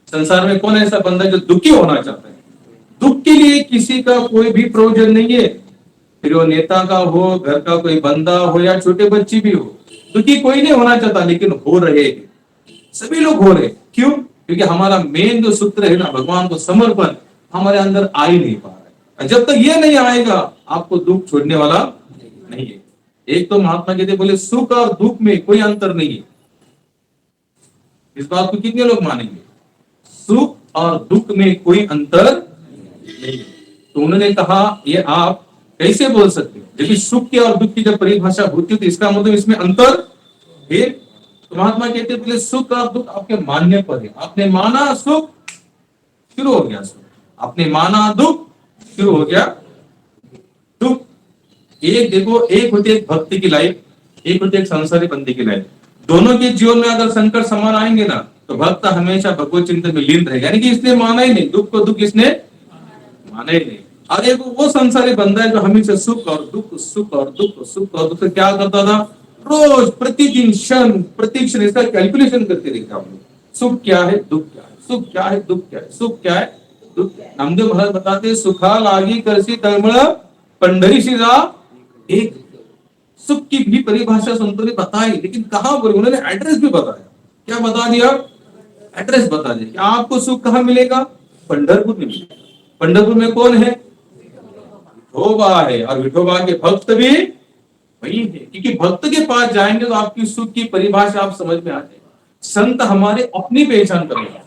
संसार में कौन ऐसा बंदा जो दुखी होना चाहता है। दुख के लिए किसी का कोई भी प्रयोजन नहीं है, फिर वो नेता का हो, घर का कोई बंदा हो या छोटे बच्चे भी हो, दुखी कोई नहीं होना चाहता, लेकिन हो रहे हैं, सभी लोग हो रहे। क्यों, क्योंकि हमारा मेन जो सूत्र है ना भगवान को समर्पण, हमारे अंदर आ ही नहीं पा रहा है। जब तक ये नहीं आएगा आपको दुख छोड़ने वाला नहीं है। एक तो महात्मा कहते बोले सुख और दुख में कोई अंतर नहीं है। इस बात को कितने लोग मानेंगे? सुख और दुख में कोई अंतर नहीं। तो उन्होंने कहा ये आप कैसे बोल सकते हो, जब सुख की और दुख की जब परिभाषा होती है तो इसका मतलब इसमें अंतर है। तो महात्मा कहते बोले सुख और दुख आपके मानने पर है। आपने माना सुख, शुरू हो गया सुख, आपने माना दुख, शुरू हो गया दुख। एक देखो, एक होती है भक्ति की लाइफ, एक होती है संसारी बंदी की लाइफ। दोनों के जीवन में अगर संकट समान आएंगे ना तो भक्त हमेशा भगवत चिंतन में लीन रहेगा, यानी कि इसने माना ही नहीं, दुख को दुख इसने माना ही नहीं। और एक वो संसारी बंदा है जो हमेशा सुख और दुख, सुख और दुख, सुख और दुख क्या करता था, रोज प्रतिदिन क्षण प्रतिक्षण इसका कैलकुलेशन करते रहता हम लोग। सुख क्या है, दुख क्या है, सुख क्या है, दुख क्या है, सुख क्या है, दुख क्या है। नामदेव महाराज बताते सुखा लागी करसी तळमळ पंढरी शिरा एक। सुख की भी परिभाषा संतों ने बताई, लेकिन कहां पर उन्होंने एड्रेस भी बताया। क्या बता दिया? एड्रेस बता दिया कि आपको सुख कहां मिलेगा, पंढरपुर में मिलेगा। पंढरपुर में कौन है? विठोबा है, और विठोबा के भक्त भी वही है। क्योंकि भक्त के पास जाएंगे तो आपकी सुख की परिभाषा आप समझ में आ जाएगी। संत हमारे अपनी पहचान करवाता है।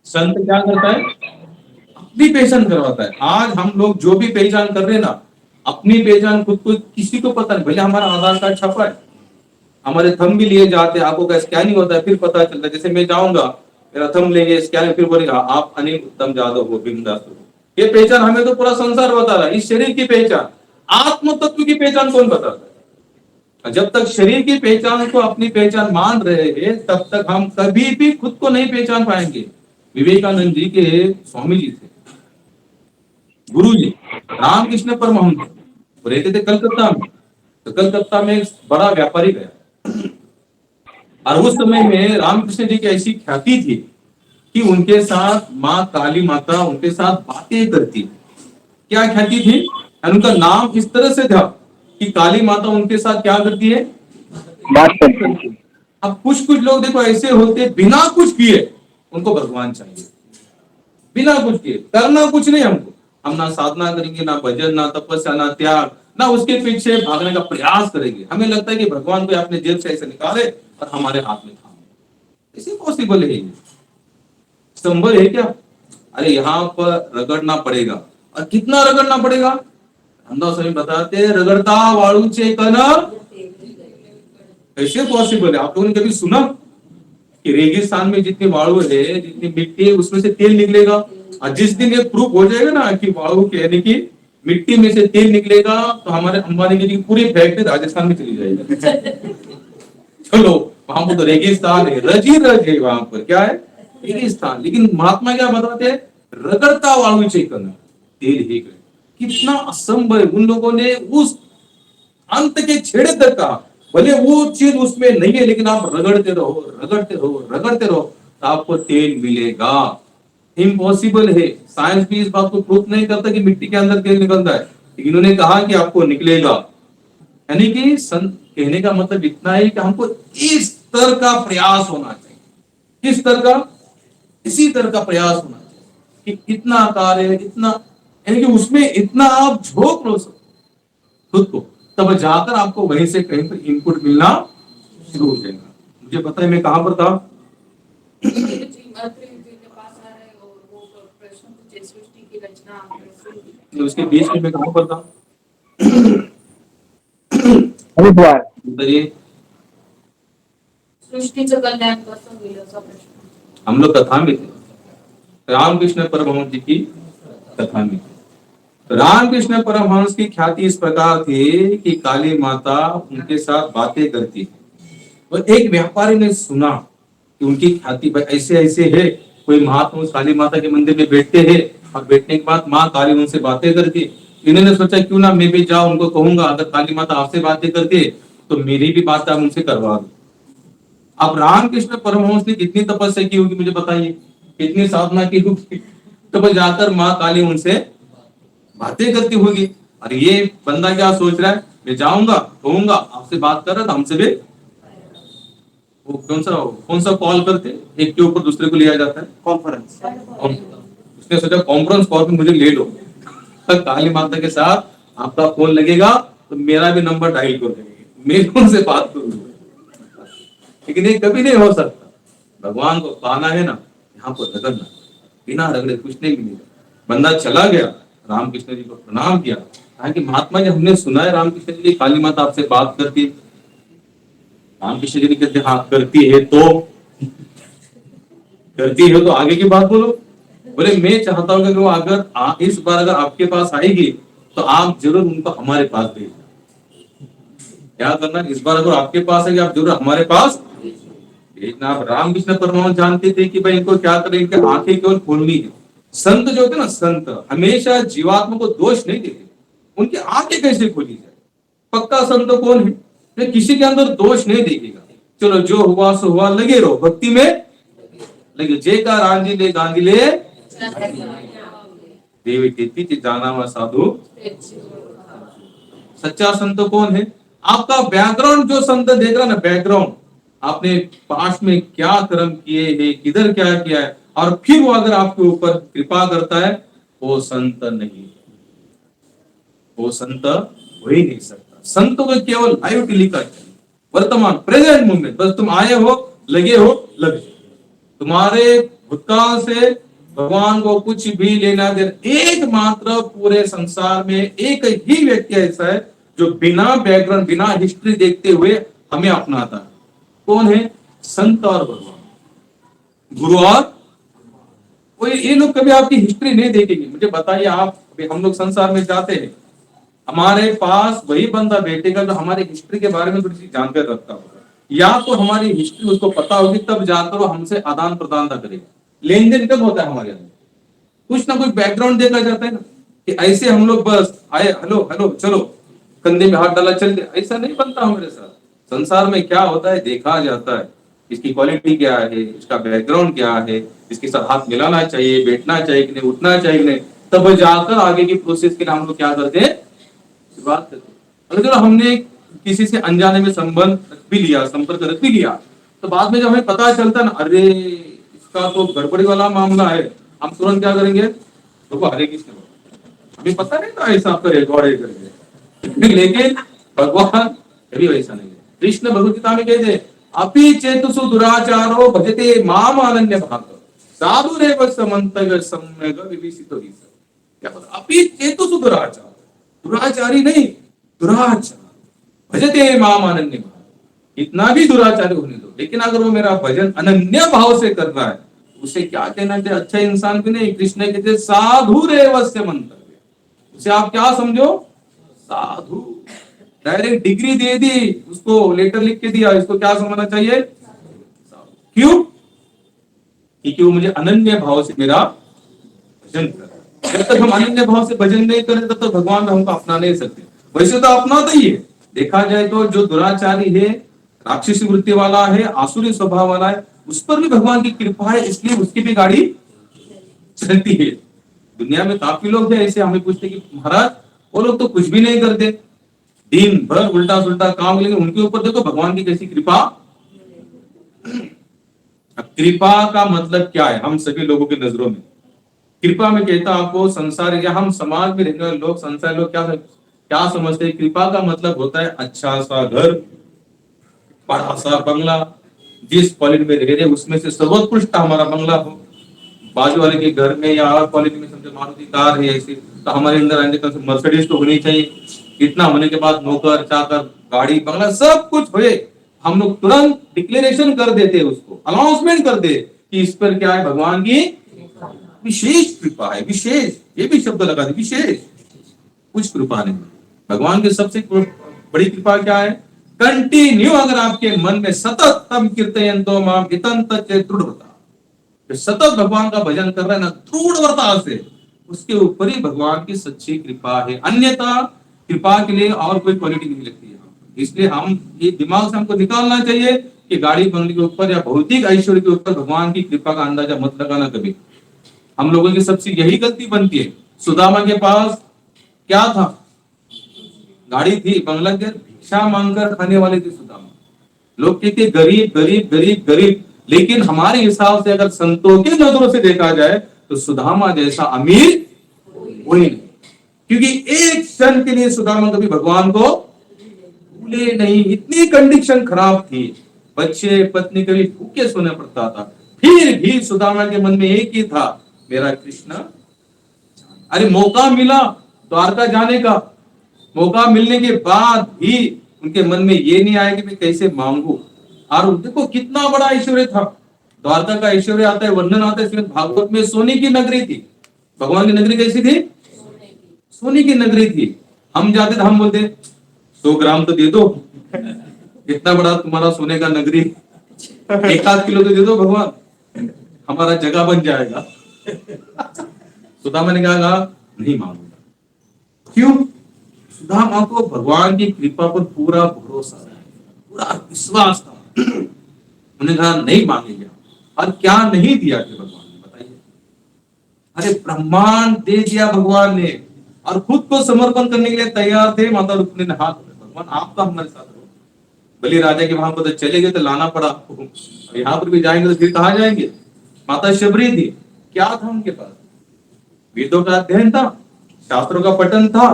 संत क्या करता है? अपनी पहचान करवाता है। आज हम लोग जो भी पहचान कर रहे हैं ना, अपनी पहचान खुद को किसी को पता नहीं। भले हमारा आधार कार्ड छपा है, हमारे थंब भी लिए जाते हैं, आंखों का स्कैनिंग होता है, फिर पता चलता है। जैसे मैं जाऊंगा, मेरा थंब लेंगे, स्कैनिंग, फिर बोलेगा आप अनिल उत्तम जादव हो, बिंदास हो। ये पहचान हमें तो पूरा संसार बता रहा है। इस शरीर की पहचान, आत्म तत्व की पहचान कौन बताता है? जब तक शरीर की पहचान को अपनी पहचान मान रहे हैं तब तक हम कभी भी खुद को नहीं पहचान पाएंगे। विवेकानंद जी के स्वामी जी थे, गुरु जी रामकृष्ण परमहंस, वो रहते थे कलकत्ता में। तो कलकत्ता में एक बड़ा व्यापारी गया, और उस समय में रामकृष्ण जी की ऐसी ख्याति थी कि उनके साथ माँ काली माता उनके साथ बातें करती। क्या ख्याति थी? उनका नाम इस तरह से था कि काली माता उनके साथ क्या करती है, बात करती है। अब कुछ कुछ लोग देखो ऐसे होते, बिना कुछ किए उनको भगवान चाहिए, बिना कुछ किए, करना कुछ नहीं हमको। हम ना साधना करेंगे, ना भजन, ना तपस्या, ना त्याग, ना उसके पीछे भागने का प्रयास करेंगे। हमें लगता है कि भगवान को अपने जेब से ऐसे निकाले और हमारे हाथ में थामे। इसे पॉसिबल है? संभव है क्या? अरे यहाँ पर रगड़ना पड़ेगा, और कितना रगड़ना पड़ेगा? रामदास स्वामी बताते हैं रगड़ता वाळूचे कण कैसे पॉसिबल है? आप लोगों ने कभी सुना कि रेगिस्तान में जितनी वाळू है, जितनी मिट्टी है, उसमें से तेल निकलेगा? और जिस दिन ये प्रूफ हो जाएगा ना कि वाळू के यानी कि मिट्टी में से तेल निकलेगा, तो हमारे अंबानी की पूरी फैक्ट्री राजस्थान में चली जाएगी। चलो, वहां पर तो रेगिस्तान है, रजी रज है वहां पर। क्या है? रेगिस्तान। लेकिन महात्मा क्या बताते हैं? रगड़ता वाळूचे कण तेल ही गए। कितना असंभव! उन लोगों ने उस अंत के छेड़े तक कहा, भले वो चीज उसमें नहीं है, लेकिन आप रगड़ते रहो, रगड़ते रहो, रगड़ते रहो, तो आपको तेल मिलेगा। इम्पॉसिबल है। साइंस भी इस बात को प्रूफ नहीं करता कि मिट्टी के अंदर तेल निकलता है, लेकिन इन्होंने कहा कि आपको निकलेगा। यानी कि संत कहने का मतलब इतना है कि हमको इस स्तर का प्रयास होना चाहिए। किस स्तर का? इसी तरह का प्रयास होना चाहिए कि इतना कार्य, इतना, यानी कि उसमें इतना आप झोंक लो खुद को, तब जाकर आपको वहीं से कहीं पर इनपुट मिलना शुरू हो जाएगा। मुझे पता है मैं कहां पर था। उसके बीच में मैं कहां पर था? सृष्टीचं कल्याण कसं होईल असा प्रश्न। हम लोग कथा में थे, रामकृष्ण परमहंस जी की कथा में। रामकृष्ण परमहंस की ख्याति इस प्रकार थी कि काली माता उनके साथ बातें करती। और एक व्यापारी ने सुना कि उनकी ख्याति ऐसे ऐसे है, कोई महात्मा काली माता के मंदिर में बैठते हैं, और बैठने के बाद माँ काली उनसे बातें करती। इन्होंने सोचा क्यों ना मैं भी जाऊं, उनको कहूंगा अगर काली माता आपसे बातें करती है तो मेरी भी बात आप उनसे करवा दो। अब रामकृष्ण परमहंस ने कितनी तपस्या की होगी मुझे बताइए, कितनी साधना की होगी, तब जाकर माँ काली उनसे बातें करती होगी। और ये बंदा क्या सोच रहा है, मैं जाऊंगा कहूंगा आपसे बात कर रहा था, हमसे भी वो कौन सा कॉल करते, एक के ऊपर दूसरे को लिया जाता है, कॉन्फ्रेंस। उसने सोचा कॉन्फ्रेंस कॉल पे मुझे ले लो, काली माता के साथ आपका फोन लगेगा तो मेरा भी नंबर डायल कर देंगे, मैं उनसे बात करूंगा। लेकिन ये कभी नहीं हो सकता। भगवान को पाना है ना, यहाँ पर रगड़ना, बिना रगड़े कुछ नहीं मिलेगा। बंदा चला गया, रामकृष्ण जी को प्रणाम किया, कहा कि महात्मा जी हमने सुना है रामकृष्ण जी काली माता आपसे बात करती। रामकृष्ण जी ने कहते हाँ करती है तो आगे की बात बोलो। बोले मैं चाहता हूँ कि वो अगर इस बार अगर आपके पास आएगी तो आप जरूर उनको हमारे पास भेजना। क्या करना, इस बार अगर आपके पास आएगी आप जरूर हमारे पास भेजना। आप रामकृष्ण परमहंस जानते थे कि भाई इनको क्या करें, इनकी आंखें केवल खोलनी है। संत जो होते ना, संत हमेशा जीवात्मा को दोष नहीं देते, उनकी आंखें कैसे खोली जाए। पक्का संत कौन है, जो किसी के अंदर दोष नहीं देखेगा। चलो जो हुआ सो हुआ, लगे रहो भक्ति में, लगे जे का रांझी ले गांधी ले देवी तेती जाना हुआ साधु। सच्चा संत कौन है, आपका बैकग्राउंड जो संत देख रहा ना, बैकग्राउंड आपने पास्ट में क्या कर्म किए हैं, किधर क्या किया है, और फिर वो अगर आपके ऊपर कृपा करता है, वो संत नहीं, वो संत हो ही नहीं सकता। संत को केवल लाइव टेलीकास्ट, वर्तमान प्रेजेंट मोमेंट, बस तुम आए हो, लगे हो, लग जाओ। तुम्हारे भूतकाल से भगवान को कुछ भी लेना देना। एकमात्र पूरे संसार में एक ही व्यक्ति ऐसा है जो बिना बैकग्राउंड, बिना हिस्ट्री देखते हुए हमें अपनाता है। कौन है, संत और भगवान, गुरु और कोई। ये लोग कभी आपकी हिस्ट्री नहीं देखेंगे। मुझे बताइए आप, हम लोग संसार में जाते हैं, हमारे पास वही बंदा बैठेगा जो हमारे हिस्ट्री के बारे में थोड़ी सी जानकारी रखता होगा, या तो हमारी हिस्ट्री उसको पता होगी, तब जाकर वो हमसे आदान प्रदान करेगा। लेन देन कब होता है हमारे अंदर, कुछ ना कुछ बैकग्राउंड देखा जाता है ना, कि ऐसे हम लोग बस आए, हेलो हेलो चलो, कंधे में हाथ डाला चल गया, ऐसा नहीं बनता हमारे साथ। संसार में क्या होता है देखा जाता है, इसकी क्वालिटी क्या है, इसका बैकग्राउंड क्या है, इसके साथ हाथ मिलाना चाहिए, बैठना चाहिए कि नहीं, उठना चाहिए कि नहीं, तब जाकर आगे की प्रोसेस के लिए हम लोग क्या करते हैं, बात करते हैं। अगर चलो हमने किसी से अनजाने में संबंध रख भी लिया, संपर्क रख भी लिया, तो बाद में जब हमें पता चलता है ना, अरे इसका तो गड़बड़ी वाला मामला है, हम तुरंत क्या करेंगे, तो हरे कृष्ण, हमें पता नहीं था ऐसा आपका रिकॉर्ड है करके। लेकिन भगवान कभी वैसा नहीं है। कृष्ण भगवद्गीता में कहते अपि चेतुषु दुराचारो भजते माम अनन्य भाग साधुरेव समन्तव्य सम्यक विभीषितो हि स। क्या बोला, अपि चेतुषु दुराचार, दुराचारी नहीं, दुराचार, भजते माम अनन्य भाव। इतना भी दुराचारी होने दो, लेकिन अगर वो मेरा भजन अनन्य भाव से कर रहा है, उसे क्या कहना चाहिए, अच्छा इंसान भी नहीं। कृष्ण कहते साधुरेवस्य मंतव्य, उसे आप क्या समझो, साधु। डायरेक्ट डिग्री दे दी उसको, लेटर लिख के दिया, इसको क्या समझना चाहिए, क्यों, क्योंकि वो मुझे अनन्य भाव से मेरा भजन कर रहा है। जब तक हम अनन्य भाव से भजन नहीं करें तब तक भगवान हमको अपना नहीं सकते। वैसे तो अपनाता ही है, देखा जाए तो जो दुराचारी है, राक्षसी वृत्ति वाला है, आसुरी स्वभाव वाला है, उस पर भी भगवान की कृपा है, इसलिए उसकी भी गाड़ी चलती है। दुनिया में काफी लोग हैं ऐसे, हमें पूछते कि महाराज वो लोग तो कुछ भी नहीं करते, दिन भर उल्टा सुल्टा काम, लेकिन उनके ऊपर देखो भगवान की कैसी कृपा। अब कृपा का मतलब क्या है हम सभी लोगों की नजरों में? कृपा में कहता आपको, संसार या हम समाज में रहने वाले लोग, संसार लोग क्या समझते हैं, कृपा का मतलब होता है अच्छा सा घर, बड़ा सा बंगला, जिस कॉलेज में रह रहे उसमें से सर्वोत्कृष्ट हमारा बंगला हो, बाजू वाले के घर में या और कॉलेज में समझो मारुति कार है ऐसी, तो हमारे अंदर आने का मर्सिडीज तो होनी चाहिए। इतना होने के बाद नौकर चाकर, गाड़ी बंगला सब कुछ हुए, हम लोग तुरंत डिक्लेरेशन कर देते हैं, उसको अनाउंसमेंट कर दे कि इस पर क्या है, भगवान की विशेष कृपा है। विशेष, ये भी शब्द लगा दे, विशेष, कुछ कृपा नहीं। भगवान की सबसे बड़ी कृपा क्या है, कंटिन्यू अगर आपके मन में सतत तम कीर्तयन्तो माम इतंत दृढ़ता, सतत भगवान का भजन कर रहे हैं ना दृढ़ता से, उसके ऊपर ही भगवान की सच्ची कृपा है। अन्यथा कृपा के लिए और कोई क्वालिटी नहीं लगती है। इसलिए हम ये दिमाग से हमको निकालना चाहिए कि गाड़ी बंगले के ऊपर या भौतिक ऐश्वर्य के ऊपर भगवान की कृपा का अंदाजा मत लगाना कभी। हम लोगों की सबसे यही गलती बनती है। सुदामा के पास क्या था, गाड़ी थी, बंगला के, भिक्षा मांगकर खाने वाले थे सुदामा। लोग कहते गरीब गरीब गरीब गरीब, लेकिन हमारे हिसाब से अगर संतों की नजरों से देखा जाए तो सुदामा जैसा अमीर कोई नहीं, क्योंकि एक क्षण के लिए सुदामा कभी भगवान को भूले नहीं। इतनी कंडीशन खराब थी, बच्चे पत्नी कभी भूखे सोना पड़ता था, फिर भी सुदामा के मन में एक ही था, मेरा कृष्ण। अरे मौका मिला द्वारका जाने का, मौका मिलने के बाद भी उनके मन में ये नहीं आया कि मैं कैसे मांगू। और देखो कितना बड़ा ऐश्वर्य था, द्वारका का ऐश्वर्य आता है, वर्णन आता है श्रीमद् भागवत में। सोने की नगरी थी, भगवान की नगरी कैसी थी? सोने की नगरी थी। हम जाते थे, हम बोलते 100 ग्राम तो दे दो, इतना बड़ा तुम्हारा सोने का नगरी, 1 किलो तो दे दो भगवान, हमारा जगह बन जाएगा। सुदामा ने कहा नहीं मांगूंगा। क्यों? सुदामा को भगवान की कृपा पर पूरा भरोसा था, पूरा विश्वास था। उन्होंने कहा नहीं मांगेंगे। और क्या नहीं दिया कि भगवान ने, बताइए। अरे ब्रह्मांड दे दिया भगवान ने, और खुद को समर्पण करने के लिए तैयार थे। माता रुक्मिणी ने हाथ जोड़े, भगवान आप तो हमारे साथ रहो। बलि राजा के वहां पर तो चले गए तो लाना पड़ा, यहाँ पर भी जाएंगे तो फिर कहाँ जाएंगे? माता शबरी थी, क्या था उनके पास? वेदों का अध्ययन था, शास्त्रों का पठन था,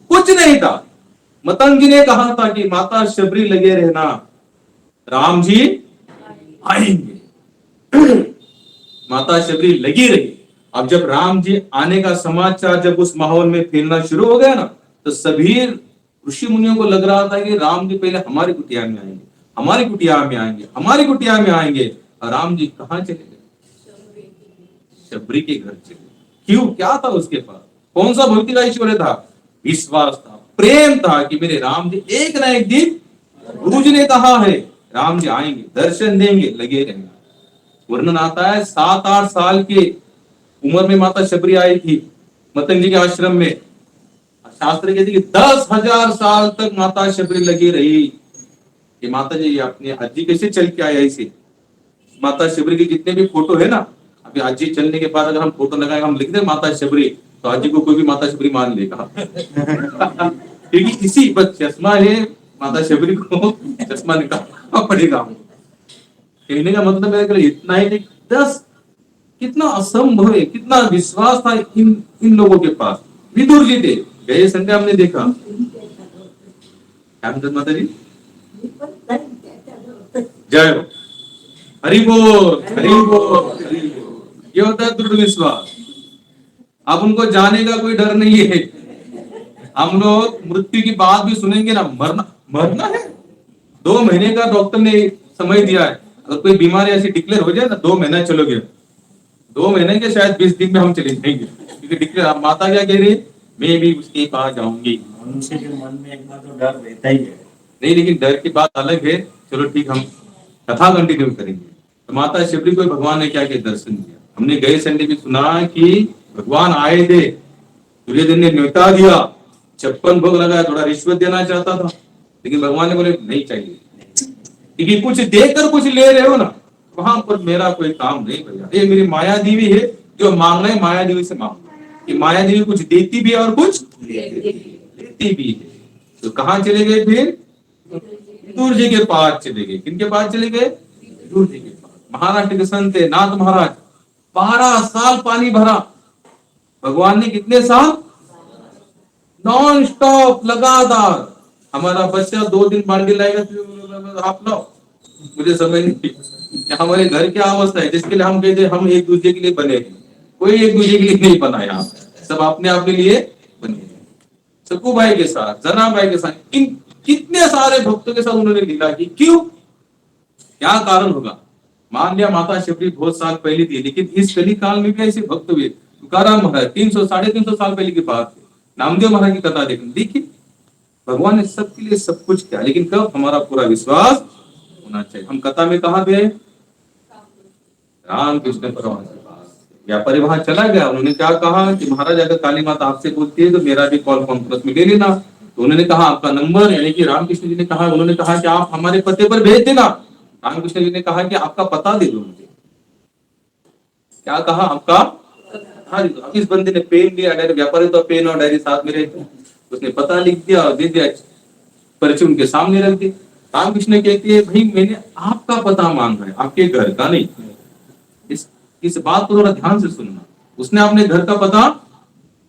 कुछ नहीं था। मतंगी ने कहा था कि माता शबरी लगे रहना, राम जी आएंगे। माता शबरी लगी रही। अब जब राम जी आने का समाचार जब उस माहौल में फैलना शुरू हो गया ना, तो सभी ऋषि मुनियों को लग रहा था कि राम जी पहले हमारी कुटिया में आएंगे, हमारी कुटिया में आएंगे, हमारी कुटिया में आएंगे। और राम जी कहाँ चले गए? शबरी के घर चले। क्यों? क्या था उसके पास? कौन सा भक्ति का ऐश्वर्य था? विश्वास था, प्रेम था कि मेरे राम जी एक ना एक दिन, गुरु जी ने कहा है राम जी आएंगे, दर्शन देंगे, लगे रहेंगे। वर्णन आता है 7-8 साल के उम्र में माता शबरी आई थी मतंग जी के आश्रम में। शास्त्र कहते कि 10,000 साल तक माता शबरी लगी रही। कि माता जी अपनी अज्जी कैसे चल के आया ऐसे। माता शबरी के जितने भी फोटो है ना, अभी अज्जी चलने के बाद अगर हम फोटो लगाए, हम लिख दे माता शबरी, तो अज्जी को कोई भी माता शबरी मान लेगा। क्योंकि इसी बस चश्मा है, माता शबरी को चश्मा निकालना पड़ेगा। कहने का मतलब है इतना ही नहीं, 10 कितना असंभव है, कितना विश्वास था इन लोगों के पास। विदुर जी थे, गए संडे हमने देखा। क्या माता जी? जय हो, हरि बोल, हरि बोल, हरि बोल। ये होता है दृढ़ विश्वास। अब उनको जाने का कोई डर नहीं है। हम लोग मृत्यु की बात भी सुनेंगे ना, मरना है, 2 महीने का डॉक्टर ने समय दिया है। अगर कोई बीमारी ऐसी डिक्लेयर हो जाए ना, 2 महीना चलोगे, 2 महीने के शायद 20 दिन में हम चले जाएंगे। क्योंकि डिक्लेयर, माता क्या कह रही है? मैं भी उसके पास जाऊंगी। मनुष्य के मन में इतना तो डर रहता ही है। नहीं, लेकिन डर की बात अलग है। चलो ठीक, हम कथा कंटिन्यू करेंगे। तो माता शबरी को भगवान ने क्या क्या दर्शन दिया। हमने गए संडे भी सुना कि भगवान आए थे, दुर्योधन ने न्योता दिया, 56 भोग लगाया, थोड़ा रिश्वत देना चाहता था, लेकिन भगवान ने बोले नहीं चाहिए, क्योंकि कुछ देकर कुछ ले रहे हो ना, वहां पर मेरा कोई काम नहीं भैया। ये मेरी माया देवी है, जो मांगना है माया देवी से मांगो। कि माया देवी कुछ देती भी है और कुछ लेती भी है। तो कहाँ चले गए फिर? विदुर जी के पास चले गए। किनके पास चले गए? विदुर जी के पास। महाराष्ट्र के संत है नाथ महाराज, 12 साल पानी भरा। भगवान ने कितने साल? नॉन स्टॉप, लगातार। हमारा बच्चा 2 दिन बाल्टी लाएगा, आप लाओ, मुझे समझ नहीं। हमारे घर की अवस्था है जिसके लिए हम कहते हैं हम एक दूसरे के लिए बने, कोई एक दूसरे के लिए नहीं बना। यहाँ सब अपने आप के लिए बने। सकू भाई के साथ, जना भाई के साथ, कितने सारे भक्तों के साथ उन्होंने लीला की। क्यों? क्या कारण होगा? मान लिया माता शबरी बहुत साल पहले थी, लेकिन इस कली काल में भी ऐसे भक्त हुए। तुकाराम महाराज 300-350 साल पहले की बात है। नामदेव महाराज की कथा देखिए, भगवान ने सबके लिए सब कुछ किया, लेकिन कब? हमारा पूरा विश्वास होना चाहिए। हम कथा में कहा गए? रामकृष्ण परमहंस के पास। व्यापारी वहां चला गया, उन्होंने क्या कहा कि महाराज अगर काली माता आपसे बोलती है तो मेरा भी कॉल कॉन्फ्रेंस में ले लेना। तो उन्होंने कहा आपका नंबर, यानी कि रामकृष्ण जी ने कहा, उन्होंने कहा कि आप हमारे पते पर भेज देना। रामकृष्ण जी ने कहा कि आपका पता दे दो मुझे। क्या कहा? आपका पता दे दो। इस बंदे ने पेन लिया, डायरी, व्यापारी तो पेन और डायरी साथ में रहते, उसने पता लिख दिया और दे दिया, पर्ची उनके सामने रख दी। रामकृष्ण कहते हैं भाई मैंने आपका पता मांगा है, आपके घर का नहीं। इस बात को थोड़ा ध्यान से सुनना। उसने अपने घर का पता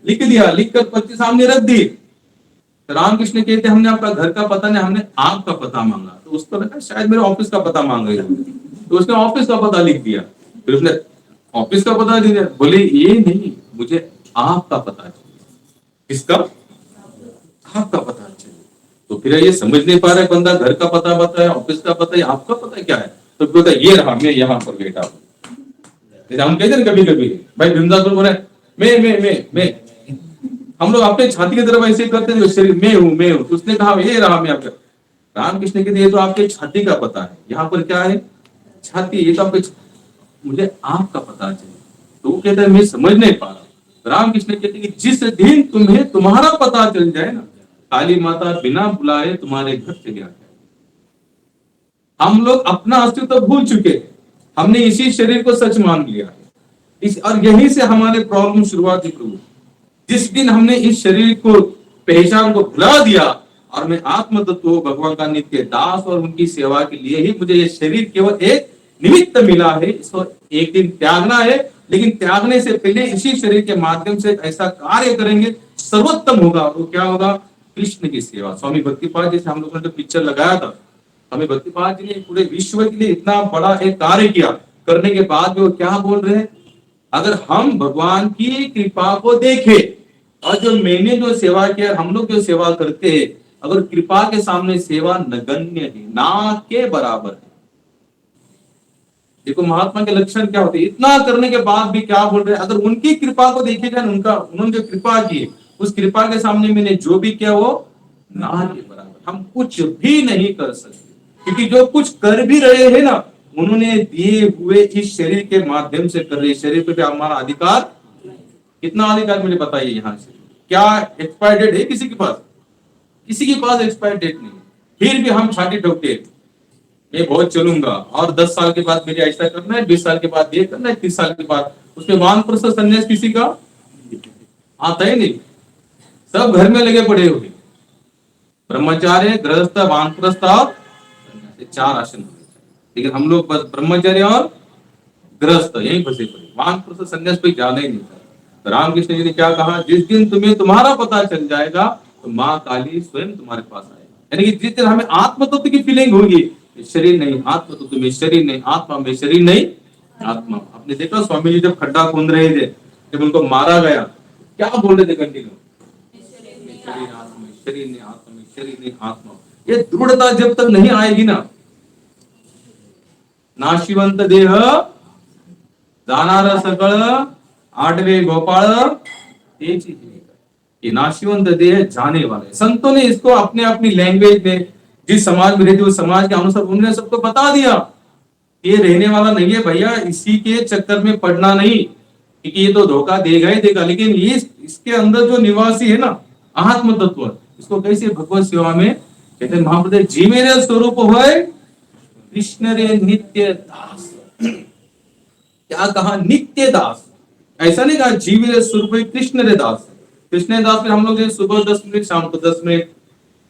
लिख दिया, लिखकर पर्ची सामने रख दी। तो रामकृष्ण कहते हमने आपका घर का पता नहीं, हमने आपका पता मांगा। तो उसको लगा शायद मेरे ऑफिस का पता मांग रही है, तो उसने ऑफिस का पता लिख दिया। फिर उसने ऑफिस का पता दे दिया, बोले ये नहीं, मुझे आपका पता चाहिए। किसका? आपका पता चाहिए। तो फिर ये समझ नहीं पा रहा है बंदा, घर का पता बताया, ऑफिस का पता है, आपका पता क्या है? तो बोलता ये रहा, मैं यहाँ पर बैठा हूँ। हम कहते हैं कभी कभी भाई वृंदावन बोले मैं हम लोग अपने छाती की तरफ ऐसे करते हैं, शरीर मैं हूँ। तो उसने कहा ये रहा मैं आपका। रामकृष्ण कहते ये तो आपके छाती का पता है, यहाँ पर क्या है? छाती। ये तो आपके, मुझे आपका पता चाहिए। तो वो कहता है मैं समझ नहीं पा रहा। रामकृष्ण कहते कि जिस दिन तुम्हें तुम्हारा पता चल जाए ना, काली माता बिना बुलाए तुम्हारे घर चले आते। हम लोग अपना अस्तित्व भूल चुके हैं, हमने इसी शरीर को सच मान लिया है। और यहीं से हमारे प्रॉब्लम शुरुआत ही प्रभु। जिस दिन हमने इस शरीर को, पहचान को भुला दिया और मैं आत्म तत्व भगवान का नित्य दास और उनकी सेवा के लिए ही मुझे ये शरीर केवल एक निमित्त मिला है, इसको एक दिन त्यागना है। लेकिन त्यागने से पहले इसी शरीर के माध्यम से ऐसा कार्य करेंगे सर्वोत्तम होगा। वो क्या होगा? कृष्ण की सेवा। स्वामी भक्तिपाद जी से हम लोगों ने पिक्चर लगाया था। स्वामी भक्तिपाद जी ने पूरे विश्व के लिए इतना बड़ा एक कार्य किया, करने के बाद भी वो क्या बोल रहे हैं? अगर हम भगवान की कृपा को देखें और जो मैंने जो सेवा किया, हम लोग जो सेवा करते हैं, अगर कृपा के सामने सेवा नगण्य है, ना के बराबर है। देखो महात्मा के लक्षण क्या होते हैं, इतना करने के बाद भी क्या बोल रहे हैं? अगर उनकी कृपा को देखेगा, उन्होंने जो कृपा की, उस कृपा के सामने मैंने जो भी किया वो ना के बराबर। हम कुछ भी नहीं कर सकते, क्योंकि जो कुछ कर भी रहे हैं ना, उन्होंने दिए हुए इस शरीर के माध्यम से कर रहे। शरीर पे भी हमारा अधिकार, कितना अधिकार मुझे बताइए। यहाँ से क्या एक्सपायर डेट है किसी के पास? किसी के पास एक्सपायर डेट नहीं। फिर भी हम छाती ठोकते हैं, मैं बहुत चलूंगा और 10 साल के बाद मुझे ऐसा करना है, 20 साल के बाद ये करना है, 30 साल के बाद। उसमें वानप्रस्थ संन्यास किसी का आता ही नहीं। सब घर में लगे पड़े हुए, ब्रह्मचार्य, गृहस्थ, वानप्रस्थ और 4 आसन। लेकिन हम लोग बस ब्रह्मचर्य और गृहस्थ यही फंसे पड़े, वानप्रस्थ संन्यास पे जाना ही नहीं था। तो रामकृष्ण जी ने क्या कहा? जिस दिन तुम्हें तुम्हारा पता चल जाएगा तो माँ काली स्वयं तुम्हारे पास आएगा। यानी कि जिस दिन हमें आत्म तत्व की फीलिंग होगी, शरीर नहीं आत्म तत्व में, शरीर नहीं आत्मा में, शरीर नहीं आत्मा। आपने देखा स्वामी जी जब खड्डा खोद रहे थे, जब उनको मारा गया, क्या बोल रहे थे कंटिन्यू? शरीर आत्मा में, शरीर नहीं आत्मा में, शरीर नहीं आत्मा। ये दृढ़ता जब तक नहीं आएगी ना, नाशिवंत देह जानार सकळ आठवे गोपाळ, ये नाशिवंत देह जाने वाले। संतों ने इसको अपने अपनी लैंग्वेज में, जिस समाज में रहते उस समाज के अनुसार उन्होंने सबको बता दिया, ये रहने वाला नहीं है भैया, इसी के चक्कर में पड़ना नहीं, क्योंकि ये तो धोखा देगा ही देगा। लेकिन ये इसके अंदर जो निवासी है ना आत्म तत्व, इसको कैसे भगवत सेवा में कहते हैं महाप्रभु जी मेरे स्वरूप होय कृष्ण रे नित्य दास। क्या कहा? नित्य दास। ऐसा नहीं कहा जी मेरे स्वरूप कृष्ण रे दास। कृष्ण दास में हम लोग सुबह 10 मिनट, शाम को 10 मिनट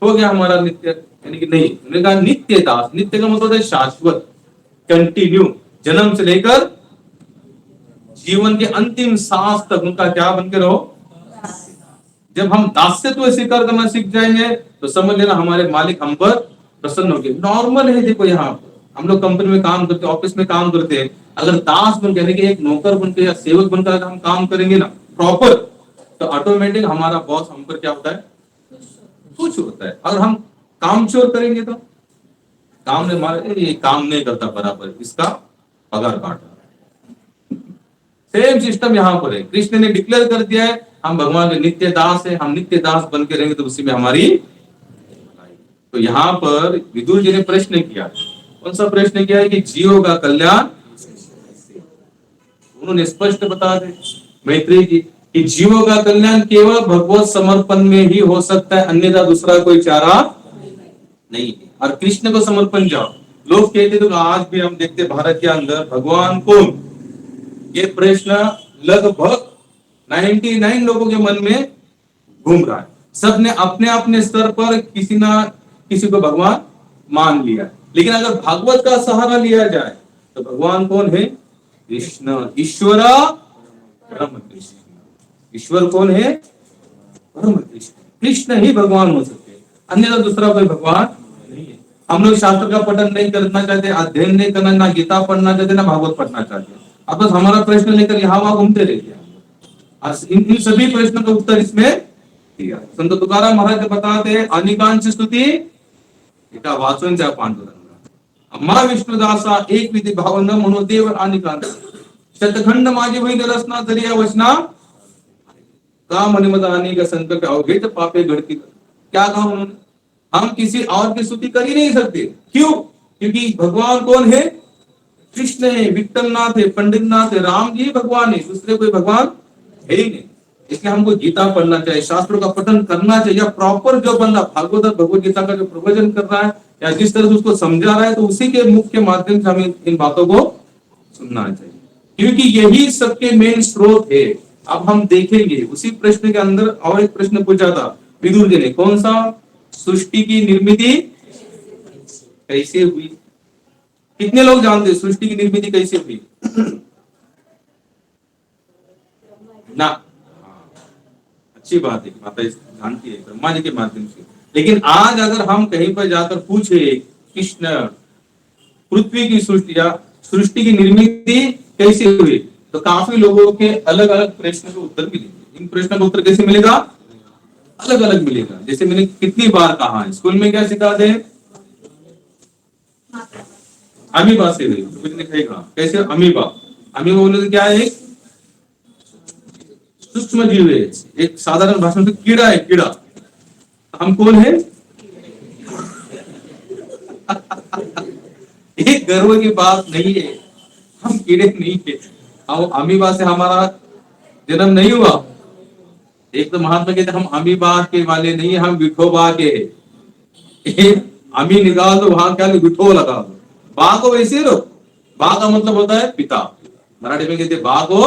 हो गया हमारा नित्य, यानी कि नहीं। उन्होंने कहा नित्य दास। नित्य का मतलब है शाश्वत, कंटिन्यू, जन्म से लेकर जीवन के अंतिम सांस तक उनका क्या बन के रहो? जब हम दास्यत्व स्वीकार करना सीख जाएंगे तो समझ लेना हमारे मालिक हम पर प्रसन्न होंगे। नॉर्मल है। देखो यहाँ हम लोग कंपनी में काम करते हैं, ऑफिस में काम करते हैं, अगर दास बन के, यानी कि एक नौकर बनकर या सेवक बनकर अगर हम काम करेंगे ना प्रॉपर, तो ऑटोमेटिक हमारा बॉस हम पर क्या होता है? खुश होता है। अगर हम काम चोर करेंगे तो काम ने हमारे, ये काम नहीं करता बराबर, इसका पगार काट रहा है। सेम सिस्टम यहाँ पर है। कृष्ण ने डिक्लेयर कर दिया है हम भगवान के नित्य दास है, हम नित्य दास बन के रहेंगे तो उसी में हमारी। तो यहाँ पर विदुर जी ने प्रश्न किया, कौन सा प्रश्न किया है? कि जीवों का कल्याण। उन्होंने स्पष्ट बता दे मैत्री जी कि जीवों का कल्याण केवल भगवत समर्पण में ही हो सकता है, अन्यथा दूसरा कोई चारा नहीं है। और कृष्ण को समर्पण जाओ। लोग कहते तो आज भी हम देखते भारत के अंदर भगवान कौन, ये प्रश्न लगभग 99 लोगों के मन में घूम रहा है। सबने अपने अपने स्तर पर किसी ना किसी को भगवान मान लिया। लेकिन अगर भागवत का सहारा लिया जाए तो भगवान कौन है? कृष्ण, ईश्वर परम कृष्ण। ईश्वर कौन है? परम कृष्ण। कृष्ण ही भगवान हो सकते हैं, अन्यथा दूसरा कोई भगवान नहीं है। हम लोग शास्त्र का पठन नहीं करना चाहते, अध्ययन नहीं करना, ना गीता पढ़ना चाहते, ना भागवत पढ़ना चाहते। अब बस हमारा प्रश्न लेकर यहाँ वहां घूमते रहते हैं। इन सभी प्रश्नों का उत्तर इसमें दिया। संत तुकाराम महाराज बताते हैं, अनिकांच स्तुति एका वाचनच्या पांडुरंगा, अम्मा विष्णुदासा एक विधी भावना मनोदेव अनिकांत, शतखंड माझी वही रसना दरिया वचना का मनिमदानी का संकल्प अवघेत पापे घड़ती। क्या कहा उन्होंने? हम किसी और की स्तुति कर ही नहीं सकते। क्यों? क्योंकि भगवान कौन है? कृष्ण है, विठ्ठलनाथ है, पंडितनाथ है, राम जी भगवान है, दूसरे कोई भगवान है ही नहीं। इसलिए हमको गीता पढ़ना चाहिए, शास्त्रों का पठन करना चाहिए। प्रॉपर जो बंदा भागवत और भगवत गीता का जो प्रवचन कर रहा है या जिस तरह से उसको समझा रहा है, तो उसी के मुख के माध्यम से हमें इन बातों को सुनना चाहिए, क्योंकि यही सबके मेन स्रोत है। अब हम देखेंगे उसी प्रश्न के अंदर और एक प्रश्न पूछा था विदुर जी ने, कौन सा? सृष्टि की निर्मित कैसे हुई? कितने लोग जानते हैं सृष्टि की निर्मित कैसे हुई? ना, अच्छी बात है, माता जानती है, ब्रह्मा जी के माध्यम से। लेकिन आज अगर हम कहीं पर जाकर पूछे कृष्ण पृथ्वी की सृष्टि या सृष्टि की निर्मित कैसे हुई, तो काफी लोगों के अलग अलग प्रश्न के उत्तर मिलेंगे। इन प्रश्नों का उत्तर कैसे मिलेगा? अलग अलग मिलेगा। जैसे मैंने कितनी बार कहा है, स्कूल में क्या सिखाते हैं? अमीबा से हुई, तो कितने कहेगा कैसे? अमीबा। अमीबा बोले तो क्या है? सूक्ष्म जीव है, एक साधारण भाषा में कीड़ा है, कीड़ा। हम कौन है? एक गर्व की बात नहीं है, हम कीड़े नहीं है। हम अमीबा से हमारा जन्म नहीं हुआ। एक तो महात्मा कहते हम अमीबा के वाले नहीं है, हम विठोबा के हैं। अमी निकाल दो, वहां क्या विठो लगा दो। बा को वैसे रो, बा का मतलब होता है पिता। मराठी में कहते बा को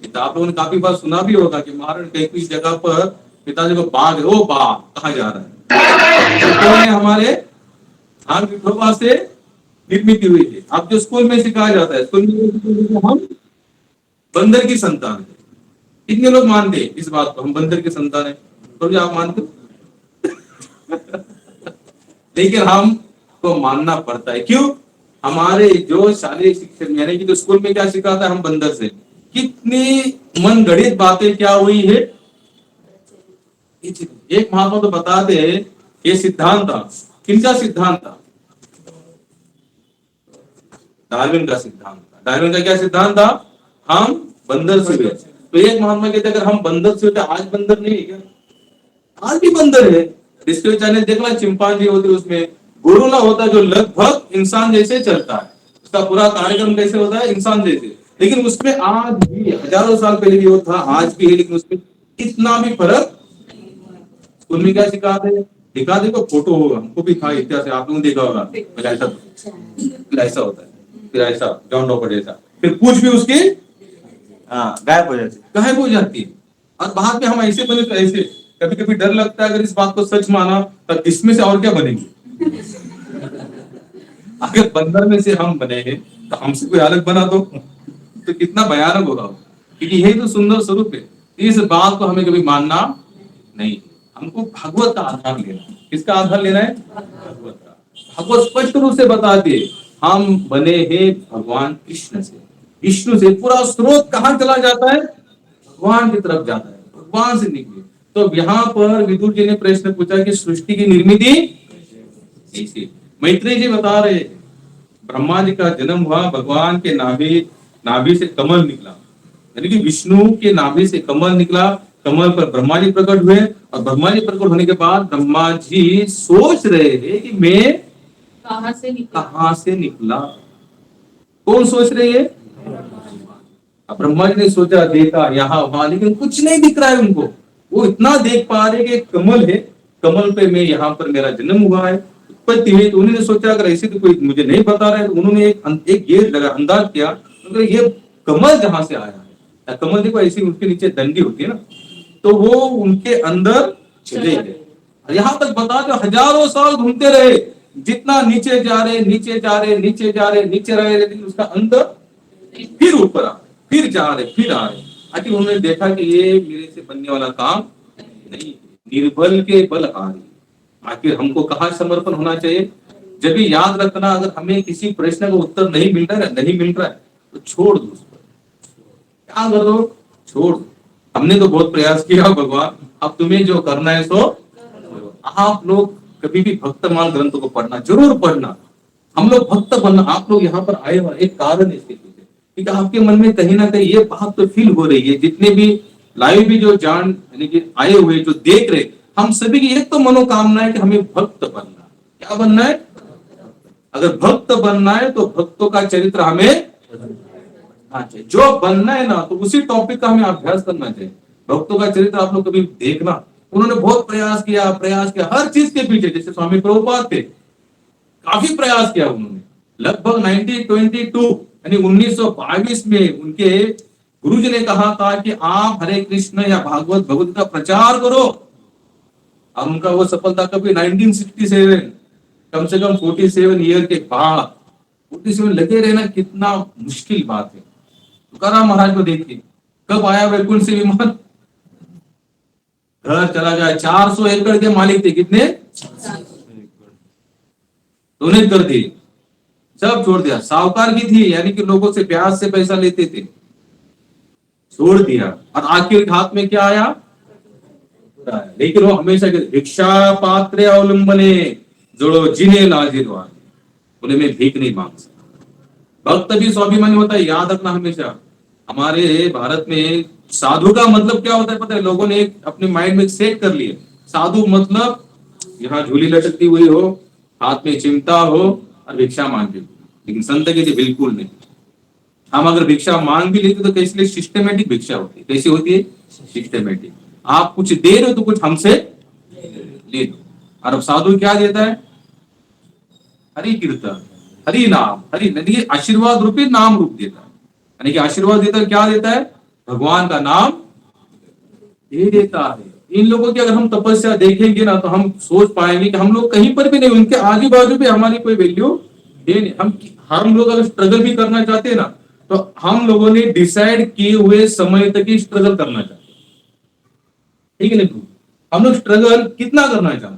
पिता। आप लोगों ने काफी बार सुना भी होगा कि महाराज कई जगह पर पिताजी को बाघ है, वो बा कहा जा रहा है। तो है हमारे हम विठोबा से निर्मित हुई थी। अब जो स्कूल में सिखाया जाता है, स्कूल में हम बंदर की संतान है। कितने लोग मानते हैं इस बात को, हम बंदर की संतान है? तो आप मानते हो? लेकिन हमको मानना पड़ता है। क्यों? हमारे जो शारीरिक शिक्षण यानी कि जो स्कूल में क्या सिखाता है, हम बंदर से कितनी मन गढ़ित बातें क्या हुई है। एक महात्मा तो बताते हैं, ये सिद्धांत था, किनका सिद्धांत था? डार्विन का सिद्धांत था। डार्विन का क्या सिद्धांत था? हम बंदर से हुए। तो एक महात्मा कहते अगर हम बंदर से होते, आज बंदर नहीं है क्या? आज भी बंदर है। डिस्कवरी चैनल देखना, चिंपांजी होते उसमें गोरिल्ला होता है जो लगभग इंसान जैसे चलता है। उसका पूरा कार्यक्रम कैसे होता है? इंसान जैसे। लेकिन उसमें आज भी हजारों साल पहले भी वो था, आज भी है, लेकिन उसमें इतना भी फर्क। स्कूल में क्या सिखाते हैं? दिखा देखो, फोटो होगा, हमको भी था इतिहास, आप लोगों ने देखा होगा। ऐसा होता है, फिर ऐसा जॉन डॉपर जैसा, फिर पूछ भी उसकी गायब हो जाती है। और बाद में हम ऐसे बने तो ऐसे। कभी कभी डर लगता है अगर इस बात को सच माना तो इसमें से और क्या बनेंगे। अगर बंदर में से हम बने हैं तो हमसे कोई अलग बना तो कितना भयानक होगा। क्योंकि यही तो सुंदर स्वरूप है। इस बात को हमें कभी मानना नहीं, हमको भागवत का आधार लेना है। किसका आधार लेना है? भागवत का। भागवत स्पष्ट रूप से बताते हैं हम बने हैं भगवान कृष्ण से, विष्णु से। पूरा स्रोत कहां चला जाता है? भगवान की तरफ जाता है, भगवान से निकले। तो यहाँ पर विदुर जी ने प्रश्न पूछा कि सृष्टि की निर्मित कैसे? मैत्रेय जी बता रहे, ब्रह्मा जी का जन्म हुआ, भगवान के नाभि से कमल निकला, यानी कि विष्णु के नाभि से कमल निकला। कमल पर ब्रह्मा जी प्रकट हुए, और ब्रह्मा जी प्रकट होने के बाद ब्रह्मा जी सोच रहे थे कि मैं कहां से निकला। कौन सोच रहे है? अब ब्रह्मा जी ने सोचा, देखा यहाँ वहां, लेकिन कुछ नहीं दिख रहा है उनको। वो इतना देख पा रहे कि कमल है, कमल पे मैं यहाँ पर मेरा जन्म हुआ है, उत्पत्ति हुई। तो उन्होंने सोचा अगर ऐसे तो कोई मुझे नहीं बता रहा है, तो उन्होंने एक गेट लगा, अंदाज किया तो ये कमल जहां से आया है। कमल देखो ऐसी उनके नीचे डंडी होती है ना, तो वो उनके अंदर चले गए। यहाँ तक बता दो हजारों साल घूमते रहे, जितना नीचे जा रहे नीचे जा रहे नीचे जा रहे नीचे रहे, लेकिन उसका अंत फिर ऊपर आ, फिर जा रहे फिर आ रहे। आखिर उन्होंने देखा कि ये मेरे से बनने वाला काम नहीं, निर्बल के बल हारी। आखिर हमको कहाँ समर्पण होना चाहिए? जब भी याद रखना, अगर हमें किसी प्रश्न का उत्तर नहीं मिल रहा है तो छोड़ दो उसको, क्या कर दो, छोड़ दो। हमने तो बहुत प्रयास किया भगवान, अब तुम्हें जो करना है सो। आप लोग कभी भी भक्तमाल ग्रंथों को पढ़ना, जरूर पढ़ना। हम लोग भक्त बनना, आप लोग यहाँ पर आए हुए एक कारण है इसके पीछे, क्योंकि आपके मन में कहीं ना कहीं ये बात तो फील हो रही है। जितने भी लाइव भी जो जान यानी कि आए हुए जो देख रहे, हम सभी की एक तो मनोकामना है कि हमें भक्त बनना। क्या बनना है? अगर भक्त बनना है तो भक्तों का चरित्र हमें चाहिए। जो बनना है ना, तो उसी टॉपिक का हमें अभ्यास करना चाहिए। भक्तों का चरित्र आप लोग कभी देखना, उन्होंने बहुत प्रयास किया हर चीज के पीछे। जैसे स्वामी प्रभुपाद थे, काफी प्रयास किया उन्होंने। लगभग 1922 यानी 1922 में उनके गुरुजी ने कहा था कि आप हरे कृष्ण या भागवत भगवत का प्रचार करो, और उनका वो सफलता कभी 1967, कम से कम 47 ईयर के बाद, 47 लगे रहना कितना मुश्किल बात है। तुकाराम महाराज को देखिए, कब आया वैकुंठ से विमान, घर चला गया। 400 एकड़ के मालिक थे, कितने? डोनेट कर दिए, सब छोड़ दिया। साहूकार की थी, यानी कि लोगों से ब्याज से पैसा लेते थे, छोड़ दिया। और आखिर हाथ में क्या आया? लेकिन वो हमेशा भिक्षा पात्र अवलंबने जोड़ो जिन्हें लाजिरवा, बोले मैं भीख नहीं मांग सकता। भक्त भी स्वाभिमानी होता है, याद रखना हमेशा। हमारे भारत में साधु का मतलब क्या होता है पता है? लोगों ने अपने माइंड में सेट कर लिए, साधु मतलब यहाँ झूली लटकती हुई हो, हाथ में चिमटा हो और भिक्षा मांगे। लेकिन संत के लिए बिल्कुल नहीं। हम अगर भिक्षा मांग भी लेते तो कैसे लिए? सिस्टमेटिक भिक्षा होती है। कैसी होती है? सिस्टमेटिक। आप कुछ दे रहे हो तो कुछ हमसे ले दो। और अब साधु क्या देता है? हरि कीर्तन, हरि नाम, हरि आशीर्वाद रूपी नाम रूप देता है। यानी कि आशीर्वाद देता है, क्या देता है? भगवान का नाम दे देता है। इन लोगों की अगर हम तपस्या देखेंगे ना, तो हम सोच पाएंगे कि हम लोग कहीं पर भी नहीं, उनके आजू बाजू भी हमारी कोई वैल्यू है नहीं। हम लोग अगर स्ट्रगल भी करना चाहते हैं ना, तो हम लोगों ने डिसाइड किए हुए समय तक ही स्ट्रगल करना चाहते, ठीक है नहीं? हम लोग स्ट्रगल कितना करना चाहते?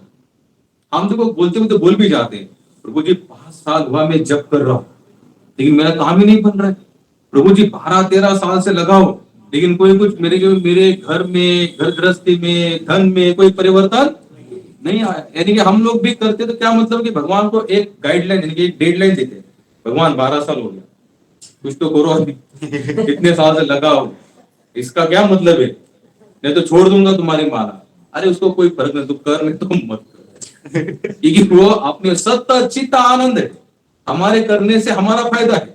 हम देखो बोलते बोलते बोल भी जाते हैं, प्रभु जी 5 साल हुआ मैं जप कर रहा हूं, लेकिन मेरा काम ही नहीं बन रहा है। प्रभु जी 12-13 साल से लगाओ, लेकिन कोई कुछ मेरे घर में, घर गृहस्थी में, धन में कोई परिवर्तन नहीं आया। यानी कि हम लोग भी करते तो क्या मतलब कि भगवान को एक गाइडलाइन यानी कि एक डेडलाइन देते, भगवान 12 साल हो गया, कुछ तो करो अभी, कितने साल से लगाओ, इसका क्या मतलब है? नहीं तो छोड़ दूंगा तुम्हारी माला। अरे उसको कोई फर्क नहीं, तू कर नहीं तो मत कर, क्योंकि वो अपने सत्ता चित्त आनंद है, हमारे करने से हमारा फायदा है,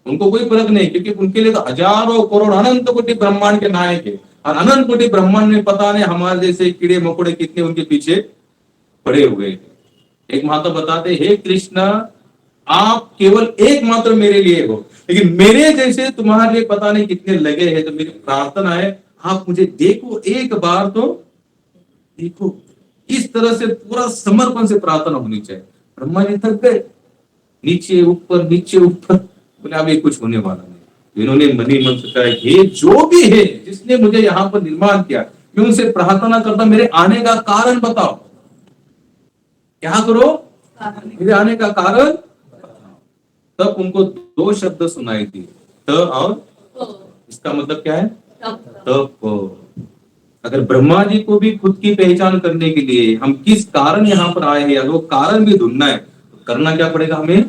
उनको कोई फर्क नहीं। क्योंकि उनके लिए तो हजारों करोड़ अनंत कोटि ब्रह्मांड के नायक है, और अनंत कोटि ब्रह्मांड में पता नहीं हमारे जैसे कीड़े मकोड़े कितने उनके पीछे पड़े हुए हैं। एक माता बताते, हे कृष्ण आप केवल एकमात्र मेरे लिए हो, लेकिन मेरे जैसे तुम्हारे लिए पता नहीं कितने लगे हैं। तो मेरी प्रार्थना है आप मुझे देखो, एक बार तो देखो। इस तरह से पूरा समर्पण से प्रार्थना होनी चाहिए। ब्रह्मा जी थक गए, नीचे ऊपर, बोले अभी कुछ होने वाला नहीं। इन्होंने मनी मन सोचा है, ये जो भी है जिसने मुझे यहाँ पर निर्माण किया, मैं उनसे प्रार्थना करता मेरे आने का कारण बताओ। क्या करो? मेरे आने का कारण। तब उनको 2 शब्द सुनाई दिए, त और। इसका मतलब क्या है? तप। अगर ब्रह्मा जी को भी खुद की पहचान करने के लिए हम किस कारण यहाँ पर आए हैं, वो कारण भी ढूंढना है, तो करना क्या पड़ेगा हमें?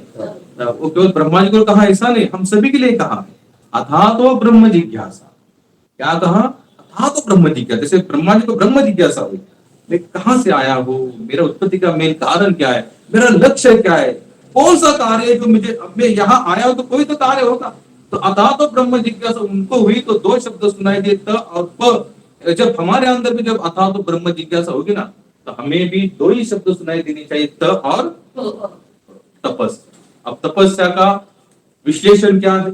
वो केवल ब्रह्मा जी को कहा ऐसा नहीं, हम सभी के लिए कहा, अथा तो ब्रह्म जिज्ञासा। क्या कहा? अथा तो ब्रह्म जिज्ञासा। जैसे ब्रह्मा जी को ब्रह्म जिज्ञासा हुई, मैं कहां से आया हूँ, मेरा उत्पत्ति का मेन कारण क्या है, मेरा लक्ष्य क्या है, कौन सा कार्य है जो मुझे, अब मैं यहाँ आया हूं तो कोई तो कार्य होगा। तो अथा तो ब्रह्म जिज्ञासा उनको हुई, तो 2 शब्द सुनाई दिए, त और प। जब हमारे अंदर भी जब अथा तो ब्रह्म जिज्ञासा होगी ना, तो हमें भी 2 ही शब्द सुनाई देनी चाहिए, त और तपस्या। अब तपस्या का विश्लेषण क्या है?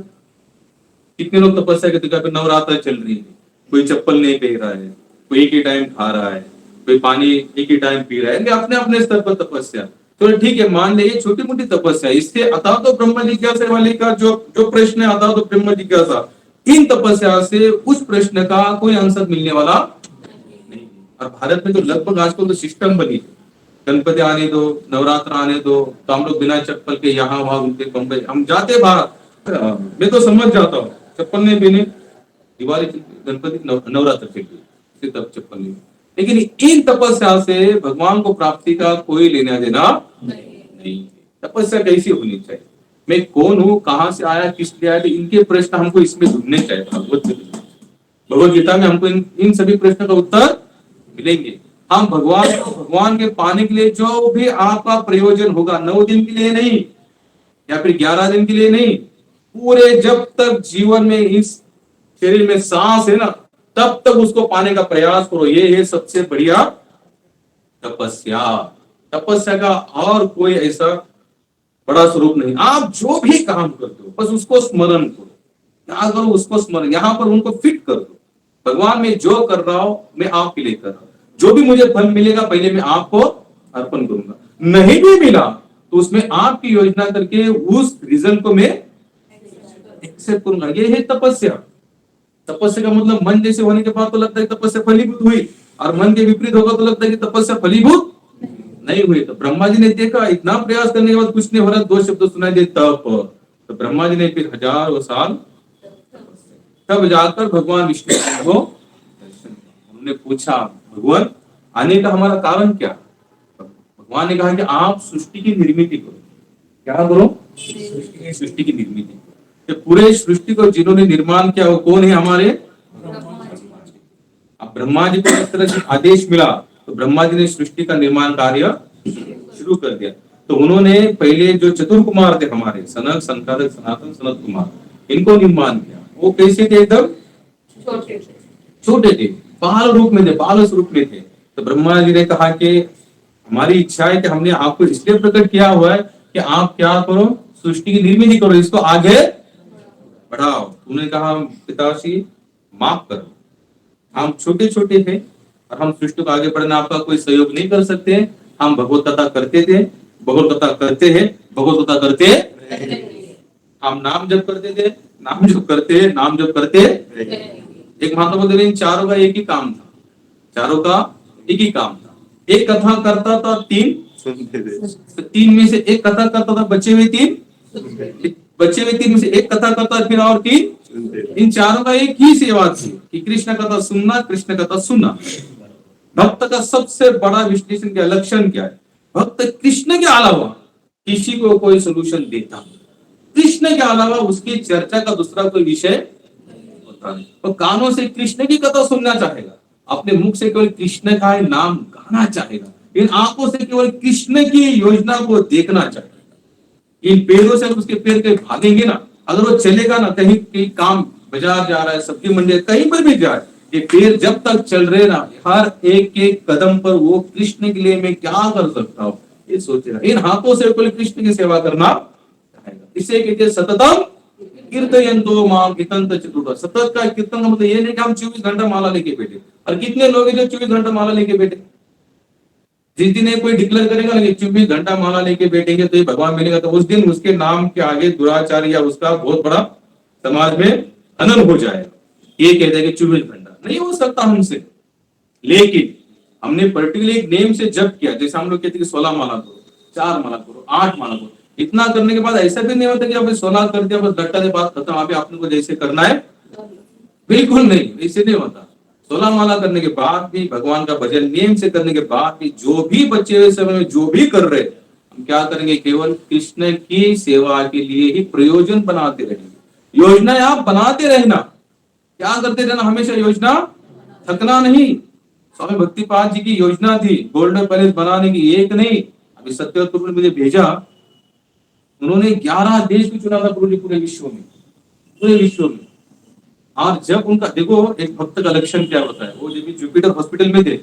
कितने लोग तपस्या के जगह पे नवरात्र चल रही है, कोई चप्पल नहीं पहन रहा है, कोई एक ही टाइम खा रहा है, कोई पानी एक ही टाइम पी रहा है, अपने अपने स्तर पर तपस्या। तो ठीक है, मान ले ये छोटी मोटी तपस्या, इससे अतः तो ब्रह्म जिज्ञासा वाले का जो जो प्रश्न है, अतः तो ब्रह्म जिज्ञासा, इन तपस्या से उस प्रश्न का कोई आंसर मिलने वाला नहीं है। और भारत में तो लगभग आजकल तो सिस्टम बनी है, गणपति आने दो, नवरात्र आने दो, तो हम लोग बिना चप्पल के यहाँ वहां घूमते, बम्बई हम जाते बाहर, मैं तो समझ जाता हूँ चप्पल नहीं पहने, दिवाली गणपति नवरात्र के लिए तब चप्पल नहीं, लेकिन इन तपस्या से भगवान को प्राप्ति का कोई लेना देना नहीं। तपस्या कैसी होनी चाहिए, मैं कौन हूँ, कहाँ से आया, किस लिए आया, इनके प्रश्न हमको इसमें ढूंढने चाहिए। भगवत गीता में हमको इन सभी प्रश्नों का उत्तर मिलेंगे। हम भगवान के पाने के लिए जो भी आपका प्रयोजन होगा, 9 दिन के लिए नहीं या फिर 11 दिन के लिए नहीं, पूरे जब तक जीवन में इस शरीर में सांस है ना, तब तक उसको पाने का प्रयास करो। ये है सबसे बढ़िया तपस्या। तपस्या का और कोई ऐसा बड़ा स्वरूप नहीं। आप जो भी काम करते हो बस उसको स्मरण करो, क्या करो, उसको स्मरण, यहाँ पर उनको फिट कर दो। भगवान मैं जो कर रहा हूं मैं आपके लिए कर रहा हूं, जो भी मुझे फल मिलेगा पहले मैं आपको अर्पण करूंगा, नहीं भी मिला तो उसमें आपकी योजना करके उस रीजन को मैं एक्सेप्ट करूंगा। ये है तपस्या। तपस्या का मतलब मन जैसे होने के बाद तो लगता है तपस्या फलीभूत हुई, और मन के विपरीत होगा तो लगता है कि तपस्या फलीभूत नहीं हुई। तो ब्रह्मा जी ने देखा इतना प्रयास करने के बाद कुछ नहीं हो रहा, 2 शब्द सुनाई दे तप, तो ब्रह्मा जी ने फिर हजारों साल तब जाकर भगवान विष्णु को दर्शन किया। उन्होंने पूछा भगवान आने का हमारा कारण क्या? भगवान ने कहा कि आप सृष्टि की निर्मित करो। क्या करो? सृष्टि की निर्मित। तो पूरे सृष्टि को जिन्होंने निर्माण किया वो कौन है? हमारे अब ब्रह्मा जी को इस तरह से आदेश मिला तो ब्रह्मा जी ने सृष्टि का निर्माण कार्य शुरू कर दिया। तो उन्होंने पहले जो चतुर्कुमार थे हमारे, सनक, संकादक, सनातन, सनत कुमार, इनको निर्माण किया। वो कैसे थे? एकदम छोटे थे, बाल रूप में थे, बाल स्वरूप में थे। तो ब्रह्मा जी ने कहा कि हमारी इच्छा है कि हमने आपको इसलिए प्रकट किया हुआ है कि आप क्या करो, सृष्टि की निर्मित करो, इसको आगे बढ़ाओ। उन्होंने कहा पिताश्री माफ करो, हम छोटे छोटे थे और हम सृष्टि को आगे बढ़ना आपका कोई सहयोग नहीं कर सकते। हम भगवत कथा करते थे, भगवत कथा करते हैं, भगवत कथा करते हम नाम जप करते थे, नाम जप करते, नाम जप करते। एक महात्मा बोलते इन चारों का एक ही काम था, चारों का एक ही काम था। एक कथा करता था, 3 सुनते थे, तो 3 में से एक कथा करता था, बचे हुए 3 में से एक कथा करता, फिर और 3। इन चारों का एक ही सेवा थी कि कृष्ण कथा सुनना, कृष्ण कथा सुनना। भक्त का सबसे बड़ा विश्लेषण क्या, लक्षण क्या है? भक्त कृष्ण के अलावा किसी को कोई सोल्यूशन देता, कृष्ण के अलावा उसकी चर्चा का दूसरा कोई विषय होता नहीं। तो कानों से कृष्ण की कथा सुनना चाहेगा, अपने मुख से केवल कृष्ण का नाम गाना चाहेगा, इन आंखों से केवल कृष्ण की योजना को देखना चाहेगा। इन पैरों से उसके पैर कहीं भागेंगे ना, अगर वो चलेगा ना, कहीं काम, बाजार जा रहा है, सब्जी मंडी, कहीं पर भी जाए, ये पैर जब तक चल रहे ना, हर एक एक कदम पर वो कृष्ण के लिए मैं क्या कर सकता हूँ ये सोचेगा। इन हाथों से केवल कृष्ण की सेवा करना चाहेगा। इसे कहते सततम कीर्तयन्तो मां हितंत चतुर्थ। सतत का कीर्तन का मतलब ये नहीं कि हम 24 घंटा माला लेके बैठे। और कितने लोग हैं जो 24 घंटा माला लेके बैठे? जिस दिन कोई डिक्लेयर करेगा ना 24 घंटा माला लेके बैठेंगे तो ये भगवान मिलेगा, तो उस दिन उसके नाम के आगे दुराचार या उसका बहुत बड़ा समाज में हनन हो जाएगा। ये कहते हैं कि 24 घंटा नहीं हो सकता हमसे, लेकिन हमने पर्टिकुलर एक नेम से जप किया। जैसे हम लोग कहते हैं कि 16 माला करो, 4 माला करो, 8 माला करो। इतना करने के बाद ऐसा भी नहीं होता कि अब 16 कर दिया बस लट्टा दे बात खत्म, अभी आपने को जैसे करना है, बिल्कुल नहीं, ऐसे नहीं होता। 16 माला करने के बाद भी, भगवान का भजन नियम से करने के बाद भी, जो भी बचे हुए समय में जो भी कर रहे, हम क्या करेंगे? केवल कृष्ण की सेवा के लिए ही प्रयोजन बनाते रहेंगे। योजना आप बनाते रहना, क्या करते रहना हमेशा योजना, थकना नहीं। स्वामी भक्तिपाद जी की योजना थी गोल्डन पैलेस बनाने की, एक नहीं। अभी सत्यवत ने मुझे भेजा, उन्होंने 11 देश भी चुना था पूरे विश्व में, पूरे विश्व में। और जब उनका देखो एक भक्त का लक्षण क्या होता है, वो जब जुपिटर हॉस्पिटल में थे,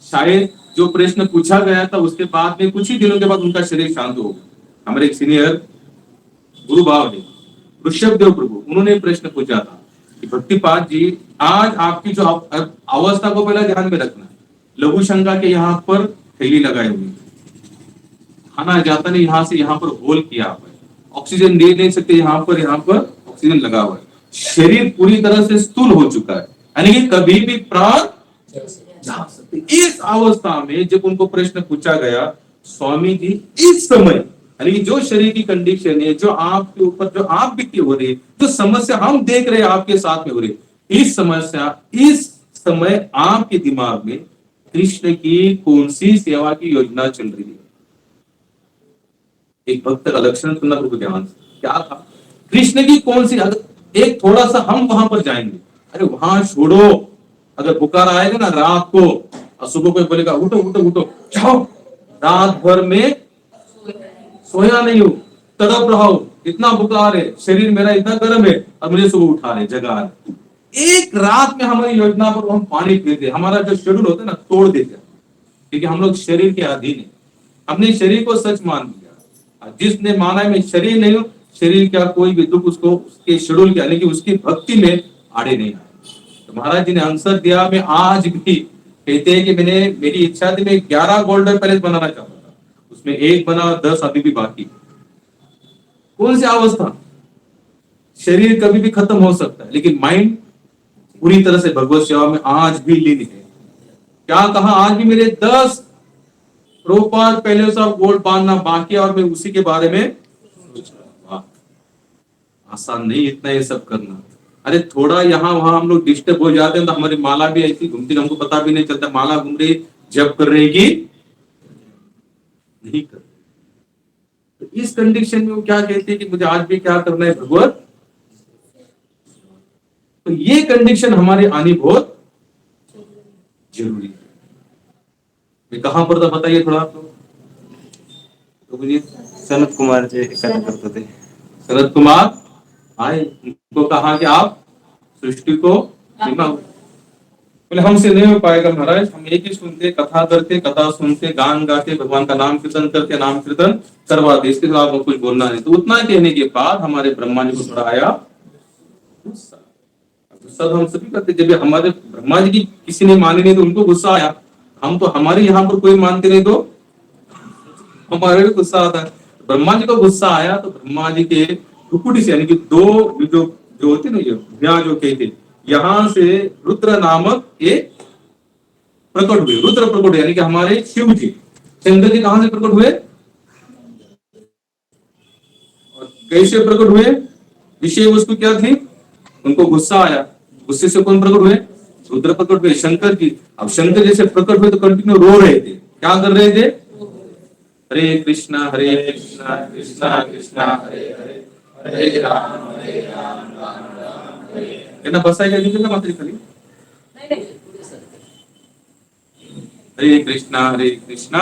शायद जो प्रश्न पूछा गया था उसके बाद में कुछ ही दिनों के बाद उनका शरीर शांत हो गया। हमारे एक सीनियर गुरु भाव ने ऋषभ देव प्रभु, उन्होंने प्रश्न पूछा था कि भक्तिपाद जी आज आपकी जो अवस्था को पहले ध्यान में रखना है, लघु शंका के यहाँ पर थैली लगाई हुई, खाना जाता नहीं, यहाँ से यहाँ पर होल किया हुआ है, ऑक्सीजन ले नहीं सकते, यहाँ पर ऑक्सीजन लगा हुआ है, शरीर पूरी तरह से स्थूल हो चुका है, यानी कि कभी भी प्राण जा सकते। इस अवस्था में जब उनको प्रश्न पूछा गया, स्वामी जी इस समय, यानी कि जो शरीर की कंडीशन है, जो आपके ऊपर जो आप बीती हो रही है, जो समस्या हम देख रहे हैं आपके साथ में हो रही, इस समस्या इस समय आपके दिमाग में कृष्ण की कौन सी सेवा की योजना चल रही है? एक भक्त का लक्षण सुनना तो ध्यान से, क्या था कृष्ण की कौन सी, अगर एक थोड़ा सा हम वहां पर जाएंगे, अरे वहां छोड़ो, अगर पुकार आएगा ना रात को और सुबह को बोलेगा उठो उठो उठो, जाओ, रात भर में सोया नहीं हो, तड़प रहा हो, इतना बुखार है, शरीर मेरा इतना गर्म है और मुझे सुबह उठा रहे, जगा रहे। एक रात में हमारी योजना पर हम पानी पीते, हमारा जो शेड्यूल होता है ना तोड़ देते, क्योंकि हम लोग शरीर के अधीन है, हमने शरीर को सच मान लिया। जिसने माना है मैं शरीर नहीं हूं, शरीर का कोई भी दुख उसको उसके शेड्यूल के यानी कि उसकी भक्ति में आड़े नहीं आए। तो महाराज जी ने आंसर दिया, मैं आज भी कहते हैं कि मैंने मेरी इच्छा थी मैं 11 गोल्डन पैलेस बनाना चाहता था, उसमें एक बना, 10 अभी भी बाकी। कौन सी अवस्था, शरीर कभी भी खत्म हो सकता है लेकिन माइंड पूरी तरह से भगवत सेवा में आज भी लीन है। क्या कहा, आज भी मेरे 10 रूपात पहले सब गोल्ड बांधना बाकी है और मैं उसी के बारे में सोच रहा हूं। आसान नहीं इतना ये सब करना। अरे थोड़ा यहाँ वहां हम लोग डिस्टर्ब हो जाते हैं तो हमारी माला भी ऐसी घूमती, हमको पता भी नहीं चलता माला घूम रही, जब कर रही कि नहीं कर रही। तो इस कंडीशन में वो क्या कहते हैं कि मुझे आज भी क्या करना है भगवत, तो ये कंडीशन हमारी आनी बहुत जरूरी है। मैं कहां पर था बताइए थोड़ा आप लोग, तो मुझे सनत कुमार जी कथा करते थे। शरद कुमार आए, उनको कहा कि आप सृष्टि को बोले हमसे नहीं हो पाएगा महाराज, हम एक ही सुनते, कथा करते, कथा सुनते, गान गाते, भगवान का नाम कीर्तन करते, नाम कीर्तन करवाते, इसके खिलाफ आपको कुछ बोलना नहीं। तो उतना कहने के बाद हमारे ब्रह्मा जी को थोड़ा आया गुस्सा। गुस्सा तो हम सभी करते, जब हमारे ब्रह्मा जी की किसी ने मानी नहीं तो उनको गुस्सा आया, हम तो हमारे यहाँ पर कोई मानते नहीं तो हमारे भी गुस्सा आता है। ब्रह्मा जी को गुस्सा आया तो ब्रह्मा जी के टुकड़ी से यानी कि दो जो होते ना जो कहते, यहाँ से रुद्र नामक एक प्रकट हुए, रुद्र प्रकट यानी कि हमारे शिव जी, शंकर जी कहां से प्रकट हुए और कैसे प्रकट हुए, विषय वस्तु क्या थी, उनको गुस्सा आया, गुस्से से कौन प्रकट हुए, रुद्र प्रकट हुए, शंकर जी। अब शंकर जैसे प्रकट हुए तो कंटिन्यू रो रहे थे, क्या कर रहे थे, हरे कृष्णा कृष्णा कृष्णा हरे हरे, हरे राम राम राम हरे। ना बस आएगा निकलना मात्र खाली हरे कृष्णा कृष्णा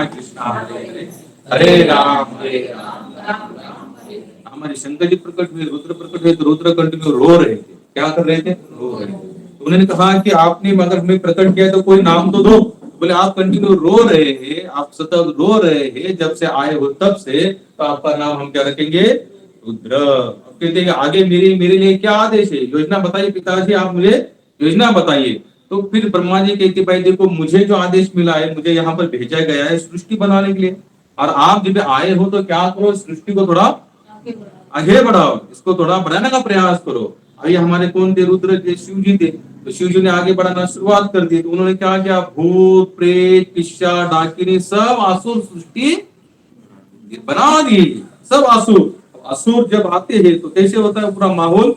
कृष्णा हरे हरे, हरे राम राम राम हरे। हमारे शंकर जी प्रकट हुए, रुद्र प्रकट हुए तो रुद्र कंटिन्यू रो रहे थे, क्या कर रहे थे, रो रहे थे। तो उन्होंने कहा कि आपने अगर हमें प्रकट किया तो कोई नाम तो दो। बोले आप कंटिन्यू रो रहे हैं, आप सतत रो रहे हैं जब से आए हो तब से, तो आपका नाम हम क्या रखेंगे, रुद्र। कहते हैं आगे मेरे लिए क्या आदेश है, योजना बताइए पिताजी, आप मुझे योजना बताइए। तो फिर ब्रह्मा जी कहते भाई देखो मुझे जो आदेश मिला है, मुझे यहाँ पर भेजा गया है सृष्टि बनाने के लिए, और आप जब आए हो तो क्या करो, सृष्टि को थोड़ा आगे बढ़ाओ, इसको थोड़ा बढ़ाने का प्रयास करो। अभी हमारे कौन थे, रुद्र थे, शिव जी थे, तो शिव जी ने आगे बढ़ाना शुरुआत कर दी। तो उन्होंने क्या किया, भूत प्रेत पिशा डाकिनी सब आसुर सृष्टि बना दी, सब आसुर। असुर जब आते हैं तो कैसे होता है, पूरा माहौल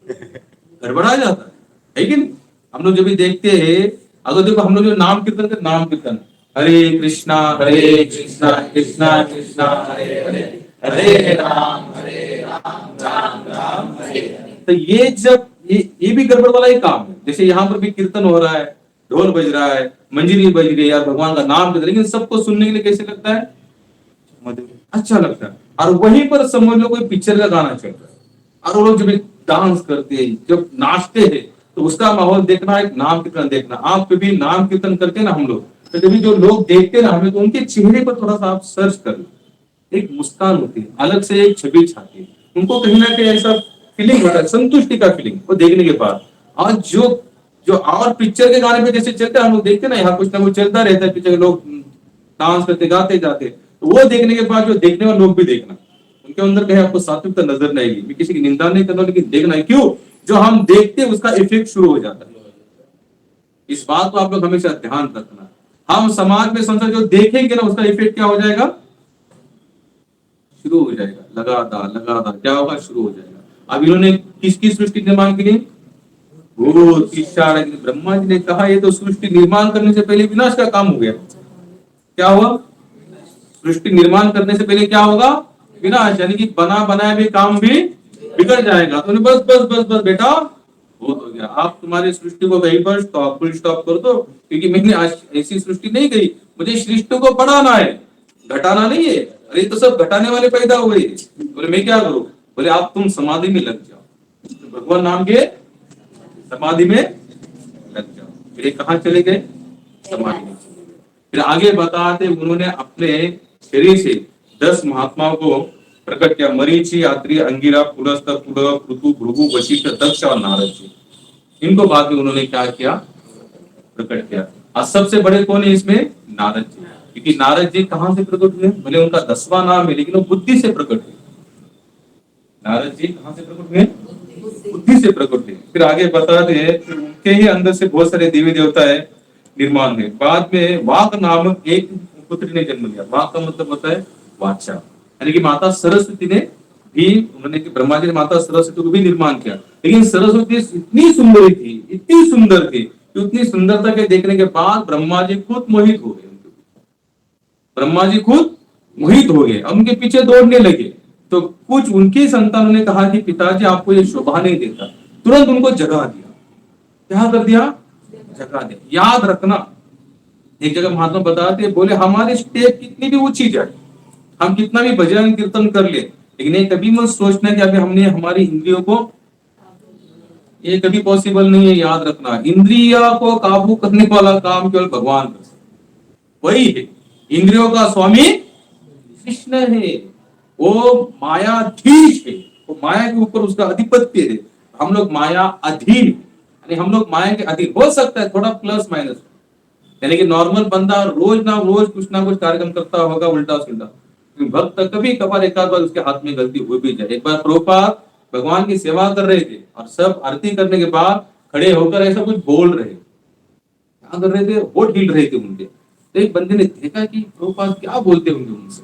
गड़बड़ा जाता है कि नहीं। हम लोग जब भी देखते हैं, अगर देखो हम लोग जो नाम कीर्तन करते, नाम कीर्तन हरे कृष्णा कृष्णा कृष्णा हरे हरे, हरे राम राम राम हरे। तो ये जब ये भी गड़बड़ वाला ही काम है। जैसे यहाँ पर भी कीर्तन हो रहा है, ढोल बज रहा है, मंजीरी बज रही है यार, भगवान का नाम कीर्तन, लेकिन सबको सुनने के लिए कैसे लगता है, अच्छा लगता है। और वहीं पर समझ लो कोई पिक्चर का गाना चल रहा है और वो लोग जब डांस करते हैं, जब नाचते हैं, तो उसका माहौल देखना, एक नाम कीर्तन देखना। आप कभी नाम कीर्तन करते ना हम लोग, तो कभी जो लोग देखते ना हमें, तो उनके चेहरे पर थोड़ा सा आप सर्च कर लो, एक मुस्कान होती है, अलग से एक छवि छाती है, उनको कहीं ना कहीं ऐसा फीलिंग होता है, संतुष्टि का फीलिंग वो देखने के बाद। और जो और पिक्चर के गाने पे जैसे चलते हैं हम लोग देखते ना, यहाँ कुछ ना कुछ चलता रहता है, पिक्चर के लोग डांस करते गाते जाते, तो तो वो देखने के बाद जो देखने वाले लोग भी देखना, उनके अंदर कहीं आपको सात्विकता नजर नहीं आएगी। मैं किसी की निंदा नहीं करता, लेकिन देखना है क्यों, जो हम देखते हैं उसका इफेक्ट शुरू हो जाता है। इस बात को आप लोग हमेशा ध्यान रखना। हम समाज में संसार जो देखेंगे ना, उसका इफेक्ट क्या हो जाएगा, शुरू हो जाएगा, लगातार लगातार क्या होगा, शुरू हो जाएगा। अब इन्होंने किसकी सृष्टि निर्माण की, भूत पिशाच। ब्रह्मा जी ने कहा ये तो सृष्टि निर्माण करने से पहले विनाश का काम हो गया। क्या हुआ, सृष्टि निर्माण करने से पहले क्या होगा, विनाश, यानी कि बना बनाया भी काम भी बिगड़ जाएगा। तो बस बस बस बस बेटा बहुत हो गया, आप तुम्हारी सृष्टि को कहीं पर स्टॉप, फुल स्टॉप कर दो, क्योंकि मैंने आज ऐसी सृष्टि नहीं गई, मुझे सृष्टि को बढ़ाना है, घटाना नहीं है। अरे तो सब घटाने वाले पैदा हुए। बोले मैं क्या करूं, बोले आप तुम समाधि में लग जाओ, तो भगवान नाम के समाधि में लग जाओ। फिर कहां चले गए, समाधि में चले गए। फिर आगे बताते उन्होंने अपने शरीर से 10 महात्माओं को प्रकट किया, मरीचि, आत्रि, अंगिरा, पुलस्त, पुलह, पृथु, भृगु, वशिष्ठ, दक्ष और नारद जी। इनको बाद में उन्होंने क्या किया, प्रकट किया। और सबसे बड़े कौन है इसमें, नारद जी, क्योंकि नारद जी कहां से प्रकट हुए, भले उनका 10वां नाम है लेकिन वो बुद्धि से प्रकट हुए। नारद जी कहां से प्रकट हुए, बुद्धि से प्रकट हुए। फिर आगे बताते हैं उनके ही अंदर से बहुत सारे देवी देवता है निर्माण हुए। बाद में वाक नामक एक पुत्र ने जन्म लिया। वाक का मतलब होता है वाचा, यानी कि माता सरस्वती ने भी, उन्होंने कि ब्रह्मा जी ने माता सरस्वती को भी निर्माण किया। लेकिन सरस्वती इतनी सुंदर थी, इतनी सुंदर थी कि उतनी सुंदरता के देखने के बाद ब्रह्मा जी खुद मोहित हो गए। ब्रह्मा जी खुद मोहित हो गए, उनके पीछे दौड़ने लगे। तो कुछ उनकी संतानों ने कहा कि पिताजी आपको ये शोभा नहीं देता, तुरंत उनको जगा दिया। क्या कर दिया, जगा दिया। याद रखना, एक जगह महात्मा बताते हैं, बोले हमारी स्टेप कितनी भी ऊंची जाए, हम कितना भी भजन कीर्तन कर ले, लेकिन ये कभी मत सोचना कि अभी हमने हमारी इंद्रियों को, ये कभी पॉसिबल नहीं है। याद रखना, इंद्रिया को काबू करने वाला काम केवल भगवान कर सकते, वही है। इंद्रियों का स्वामी कृष्ण है, वो मायाधीश है, वो माया के ऊपर उसका अधिपत्य है। हम लोग माया अधीन, यानी हम लोग माया के अधीन। हो सकता है थोड़ा प्लस माइनस, यानी कि नॉर्मल बंदा रोज ना रोज कुछ ना कुछ कार्यक्रम करता होगा उल्टा सीधा, भक्त कभी कभार एक आध बार उसके हाथ में गलती हो भी जाए। एक बार प्रभुपाद भगवान की सेवा कर रहे थे और सब आरती करने के बाद खड़े होकर ऐसा कुछ बोल रहे, क्या कर रहे थे, होठ हिल रहे थे उनके। तो एक बंदे ने देखा कि प्रभुपाद क्या बोलते होंगे उनसे।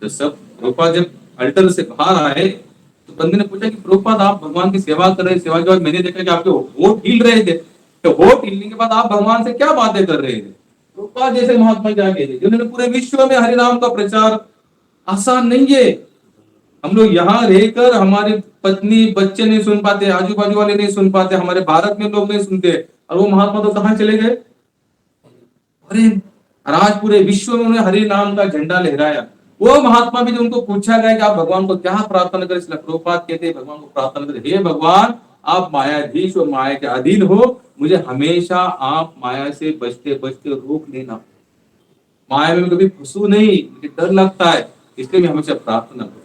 तो सब प्रभुपाद जब अल्टर से बाहर आए तो बंदे ने पूछा कि प्रभुपाद आप भगवान की सेवा कर रहे, सेवा के बाद मैंने देखा कि आपके होठ हिल रहे थे, तो होठ हिलने के बाद आप भगवान से क्या बातें कर रहे थे। प्रभुपाद जैसे महात्मा क्या कहते, जिन्होंने पूरे विश्व में हरिनाम का प्रचार, आसान नहीं है। हम लोग यहाँ रहकर हमारी पत्नी बच्चे नहीं सुन पाते, आजू बाजू वाले नहीं सुन पाते, हमारे भारत में लोग नहीं सुनते, और वो महात्मा तो कहाँ चले गए। अरे आज पूरे विश्व में उन्होंने हरि नाम का झंडा लहराया। वो महात्मा भी, जो उनको पूछा गया कि आप भगवान को क्या प्रार्थना करें, इसलिए प्रभुपाद कहते हैं भगवान को प्रार्थना करें, हे भगवान आप मायाधीश और माया के अधीन हो, मुझे हमेशा आप माया से बचते बचते रोक लेना। माया में कभी फंसू नहीं, मुझे डर लगता है, इसलिए मैं हमेशा प्रार्थना करूं।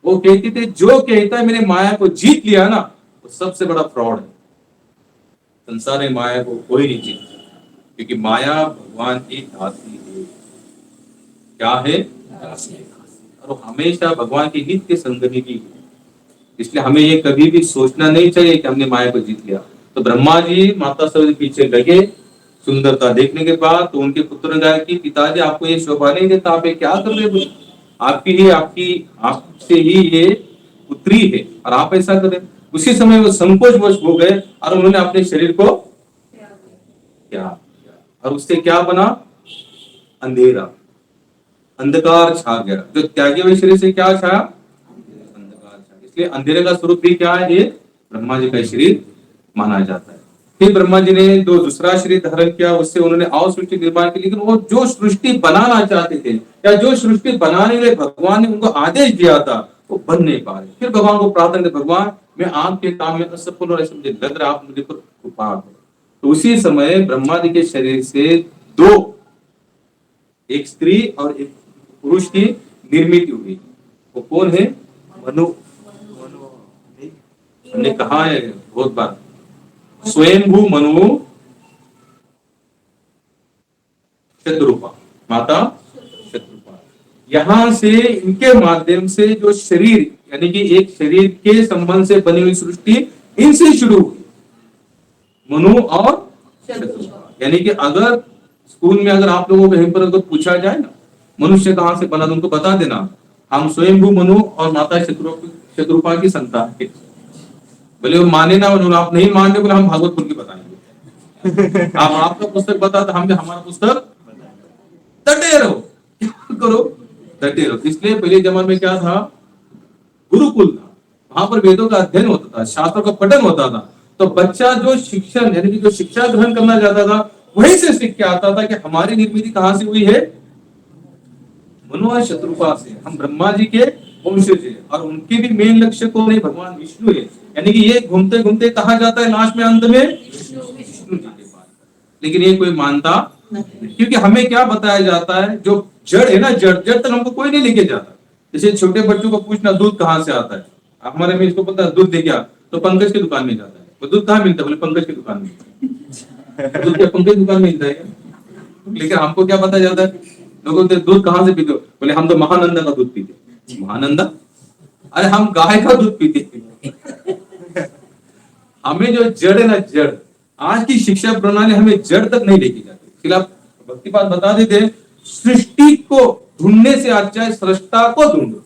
वो कहते थे जो कहता है मैंने माया को जीत लिया ना, वो सबसे बड़ा फ्रॉड है। संसार में माया को कोई नहीं जीतता, क्योंकि माया भगवान की दासी है। क्या है, और वो हमेशा भगवान की नित्य संगति की है। इसलिए हमें ये कभी भी सोचना नहीं चाहिए कि हमने माया को जीत लिया। तो ब्रह्मा जी माता सरस्वती पीछे लगे, सुंदरता देखने के बाद तो उनके पुत्र ने कहा कि पिताजी आपको ये शोभा नहीं देता, आप ये क्या कर रहे हो, आपकी ही आपसे ही ये पुत्री है और आप ऐसा करें। उसी समय वो संकोचवश हो गए और उन्होंने अपने शरीर को क्या, और उससे क्या बना, अंधेरा, अंधकार छा गया। जो त्यागे हुए शरीर से क्या छाया, अंधकार छा। इसलिए अंधेरे का स्वरूप भी क्या है, ये ब्रह्मा जी का शरीर माना जाता है। फिर ब्रह्मा जी ने जो दूसरा शरीर धारण किया, उससे उन्होंने और सृष्टि निर्माण की, लेकिन वो जो सृष्टि बनाना चाहते थे या जो सृष्टि बनाने के लिए भगवान ने उनको आदेश दिया था, वो बन नहीं पा रहे। फिर भगवान को प्रार्थना की, भगवान मैं आपके काम में असफल और ऐसे मुझे लग रहा है, आप मुझे पर कृपा करो। तो उसी समय ब्रह्मा जी के शरीर से दो, एक स्त्री और एक पुरुष की निर्मित हुई। वो कौन है, मनु। हमने कहा है बहुत बार, स्वयंभू मनु शत्रुपा, माता शत्रुपा। यहाँ से इनके माध्यम से जो शरीर यानी कि एक शरीर के संबंध से बनी हुई सृष्टि इनसे शुरू हुई, मनु और शत्रुपा। यानी कि अगर स्कूल में अगर आप लोगों को कहीं पर अगर पूछा जाए ना मनुष्य कहाँ से बना, तो उनको बता देना हम स्वयंभू मनु और माता शत्रुपा की संतान है। बोले वो माने ना, बोले आप नहीं मानते, बोले हम भागवत खुल के बताएंगे। आप आपका पुस्तक बता, तो हम हमारा पुस्तक डटे रहो, क्या करो, डटे रहो। इसलिए पहले जमाने में क्या था, गुरुकुल था, वहां पर वेदों का अध्ययन होता था, शास्त्रों का पठन होता था। तो बच्चा जो शिक्षण यानी कि जो शिक्षा ग्रहण करना चाहता था वहीं से सीख के आता था कि हमारी निर्मित कहां से हुई है, मनु और शत्रुपा से। हम ब्रह्मा जी के वंशज है और उनके भी मेन लक्ष्य को नहीं भगवान विष्णु है। यानी कि ये घूमते घूमते कहा जाता है लास्ट में अंत में विष्णु जी के पास। लेकिन ये कोई मानता नहीं, क्योंकि हमें क्या बताया जाता है, जो जड़ है ना, जड़ तक हमको कोई नहीं लेके जाता। जैसे छोटे बच्चों को पूछना दूध कहाँ से आता है, हमारे में इसको पता है दूध दे क्या, तो पंकज की दुकान में जाता है। वो दूध कहाँ मिलता है, बोले पंकज की दुकान में। दूध क्या पंकज की दुकान में मिलता है? लेकिन हमको क्या पता जाता है, लोगों को दूध कहाँ से पीते हो, बोले हम तो महानंदा का दूध पीते। महानंदा, अरे हम गाय का दूध पीते। हमें जो जड़ है ना, जड़, आज की शिक्षा प्रणाली हमें जड़ तक नहीं लेके जाती। फिलहाल भक्तिपाद बता देते, सृष्टि को ढूंढने से अच्छा है सृष्टा को ढूंढो।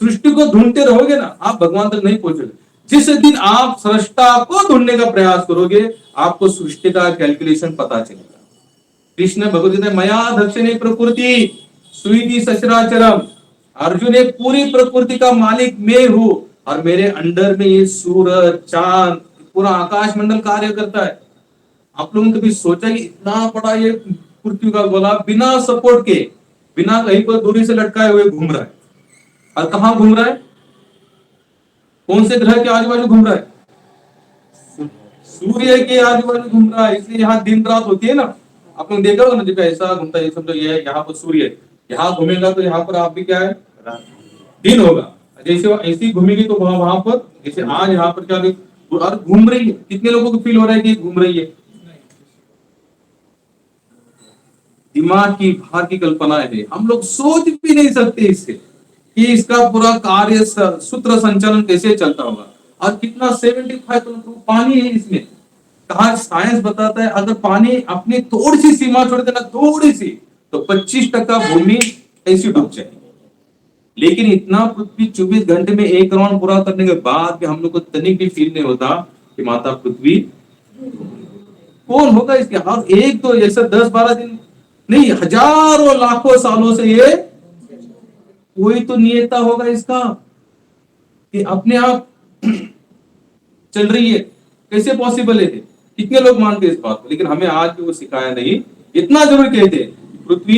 सृष्टि को ढूंढते रहोगे ना, आप भगवान तक नहीं पहुंचोगे। जिस दिन आप सृष्टा को ढूंढने का प्रयास करोगे, आपको सृष्टि का कैलकुलेशन पता चलेगा। कृष्ण भगवद्गीता मया दक्षिणे प्रकृति सुईति सचराचरम, अर्जुन एक पूरी प्रकृति का मालिक मैं हूं और मेरे अंडर में ये सूरज, चांद, पूरा आकाश मंडल कार्य करता है। आप लोगों ने कभी सोचा कि इतना बड़ा ये पृथ्वी का गोला बिना सपोर्ट के, बिना कहीं पर दूरी से लटकाए हुए घूम रहा है, और कहां घूम रहा है, कौन से ग्रह के आजू बाजू घूम रहा है, सूर्य के आजू बाजू घूम रहा है। इसलिए यहाँ दिन रात होती है ना, आप लोग देखा होगा ना, जब ऐसा घूमता है, समझो ये यहाँ पर सूर्य यहाँ घूमेगा तो यहाँ पर आप भी क्या है, दिन होगा। जैसे ऐसी घूमेगी तो वहां पर, जैसे आज यहाँ पर क्या और घूम रही है। कितने लोगों को फील हो रहा है कि घूम रही है? दिमाग की बाहर की कल्पना है, हम लोग सोच भी नहीं सकते इससे कि इसका पूरा कार्य सूत्र संचालन कैसे चलता होगा। और कितना 75% पानी है इसमें। कहा साइंस बताता है अगर पानी अपनी थोड़ी सी सीमा छोड़ देना, थोड़ी सी, तो 25% भूमि ऐसी डूब जाएगी। लेकिन इतना पृथ्वी 24 घंटे में 1 राउंड पूरा करने के बाद भी हम लोग को तनिक भी फील नहीं होता कि माता पृथ्वी कौन होगा इसके। और एक तो ऐसा 10-12 दिन नहीं, हजारों लाखों सालों से ये कोई तो नियता होगा इसका कि अपने आप चल रही है। कैसे पॉसिबल है? कितने लोग मानते इस बात को, लेकिन हमें आज भी वो सिखाया नहीं। इतना जरूर कहते पृथ्वी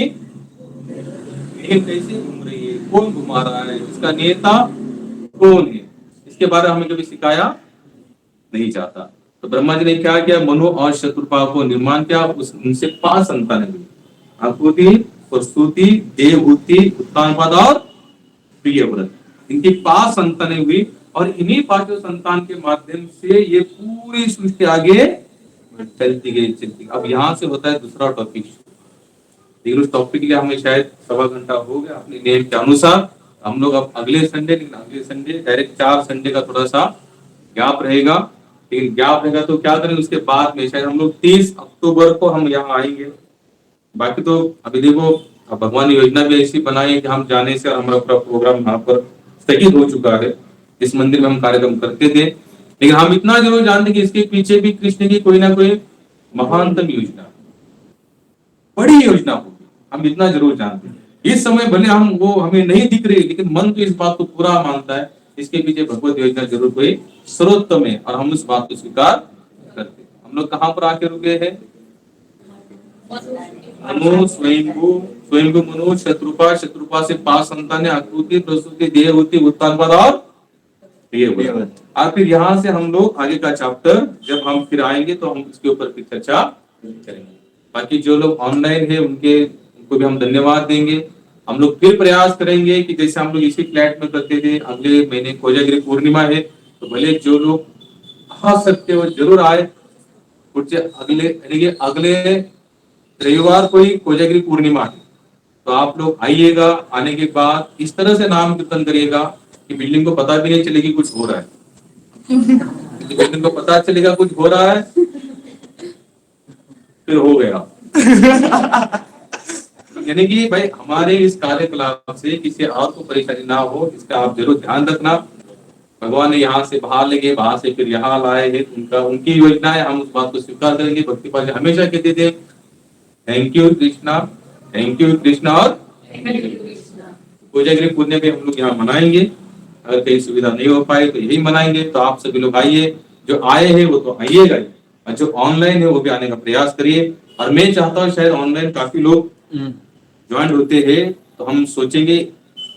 कैसे घूम रही है, कौन घुमा रहा है, इसका नेता कौन है, इसके बारे में हमें कभी सिखाया नहीं जाता। तो ब्रह्मा जी ने क्या किया, मनु और शत्रुपा को निर्माण किया। उनसे 5 संतानें हुई, आकृति, प्रस्तुति, देवहूति, उत्तानपाद और प्रियव्रत। इनकी 5 संतानें हुई और इन्हीं 5 संतान के माध्यम से ये पूरी सृष्टि आगे चलती गई। अब यहाँ से होता है दूसरा टॉपिक, लेकिन उस टॉपिक के लिए हमें शायद 1.25 घंटा हो गया अपने नियम के अनुसार। हम लोग अब अगले संडे, लेकिन अगले संडे डायरेक्ट 4 संडे का थोड़ा सा गैप रहेगा। लेकिन गैप रहेगा तो क्या करें, उसके बाद में शायद हम लोग 30 अक्टूबर को हम यहाँ आएंगे। बाकी तो अभी देखो, अब भगवान ने योजना भी ऐसी बनाई है कि हम जाने से और हमारा पूरा प्रोग्राम यहाँ पर स्थगित हो चुका है। इस मंदिर में हम कार्यक्रम करते थे, लेकिन हम इतना जरूर जानते कि इसके पीछे भी कृष्ण की कोई ना कोई महानतम योजना, बड़ी योजना होगी। हम इतना जरूर जानते हैं। इस समय भले हम वो हमें नहीं दिख रही, लेकिन मन तो इस बात को पूरा मानता है इसके पीछे भगवत योजना जरूर कोई सर्वोत्तम है, और हम उस बात को स्वीकार करते हैं। हम लोग कहाँ पर आके रुके हैं? मनु, स्वयंभू मनु, शत्रुपा से 5 संतानें, आकृति, प्रस्तुति, देवहूति, उत्तानपाद और प्रियव्रत। और फिर यहाँ से हम लोग आगे का चैप्टर जब हम फिर आएंगे तो हम इसके ऊपर फिर चर्चा करेंगे। बाकी जो लोग ऑनलाइन है उनको भी हम धन्यवाद देंगे। हम लोग फिर प्रयास करेंगे कि जैसे हम लोग इसी फ्लैट में करते थे, अगले महीने कोजागिरी पूर्णिमा है, तो भले जो लोग आ सकते हो जरूर आए। अगले रविवार को ही कोजागिरी पूर्णिमा है, तो आप लोग आइएगा, आने के बाद इस तरह से नाम कीर्तन करिएगा कि बिल्डिंग को पता भी नहीं चलेगी कुछ हो रहा है। बिल्डिंग को पता चलेगा कुछ हो रहा है, फिर हो गया। यानी कि भाई हमारे इस कार्यकलाप से किसी और को परेशानी ना हो, इसका आप जरूर ध्यान रखना। भगवान ने यहाँ से बाहर ले गए, बाहर से फिर यहाँ लाए हैं, उनका उनकी योजना है, हम उस बात को स्वीकार करेंगे। भक्ति पाल हमेशा कहते थे thank you Krishna, thank you Krishna. और कोजागिरी पुण्य भी हम लोग यहाँ मनाएंगे। अगर कहीं सुविधा नहीं हो पाए तो यही मनाएंगे। तो आप सभी लोग आइए, जो आए हैं वो तो आइएगा ही, और जो ऑनलाइन है वो भी आने का प्रयास करिए। और मैं चाहता हूँ शायद ऑनलाइन काफी लोग ज्वाइन होते हैं, तो हम सोचेंगे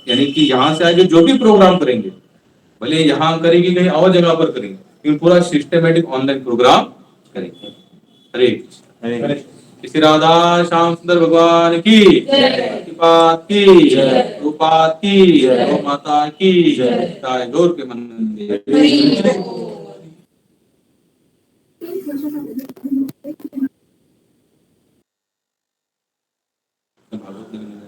यानी कि यहाँ से आगे जो भी प्रोग्राम करेंगे, भले यहाँ करेंगे कहीं और जगह पर करेंगे, लेकिन पूरा सिस्टमेटिक ऑनलाइन प्रोग्राम करेंगे। हरे कृष्ण। हरे श्री राधा श्याम सुंदर भगवान की कृपात की रूपात की गौ माता की जय। गौर के मंदिर। भागवत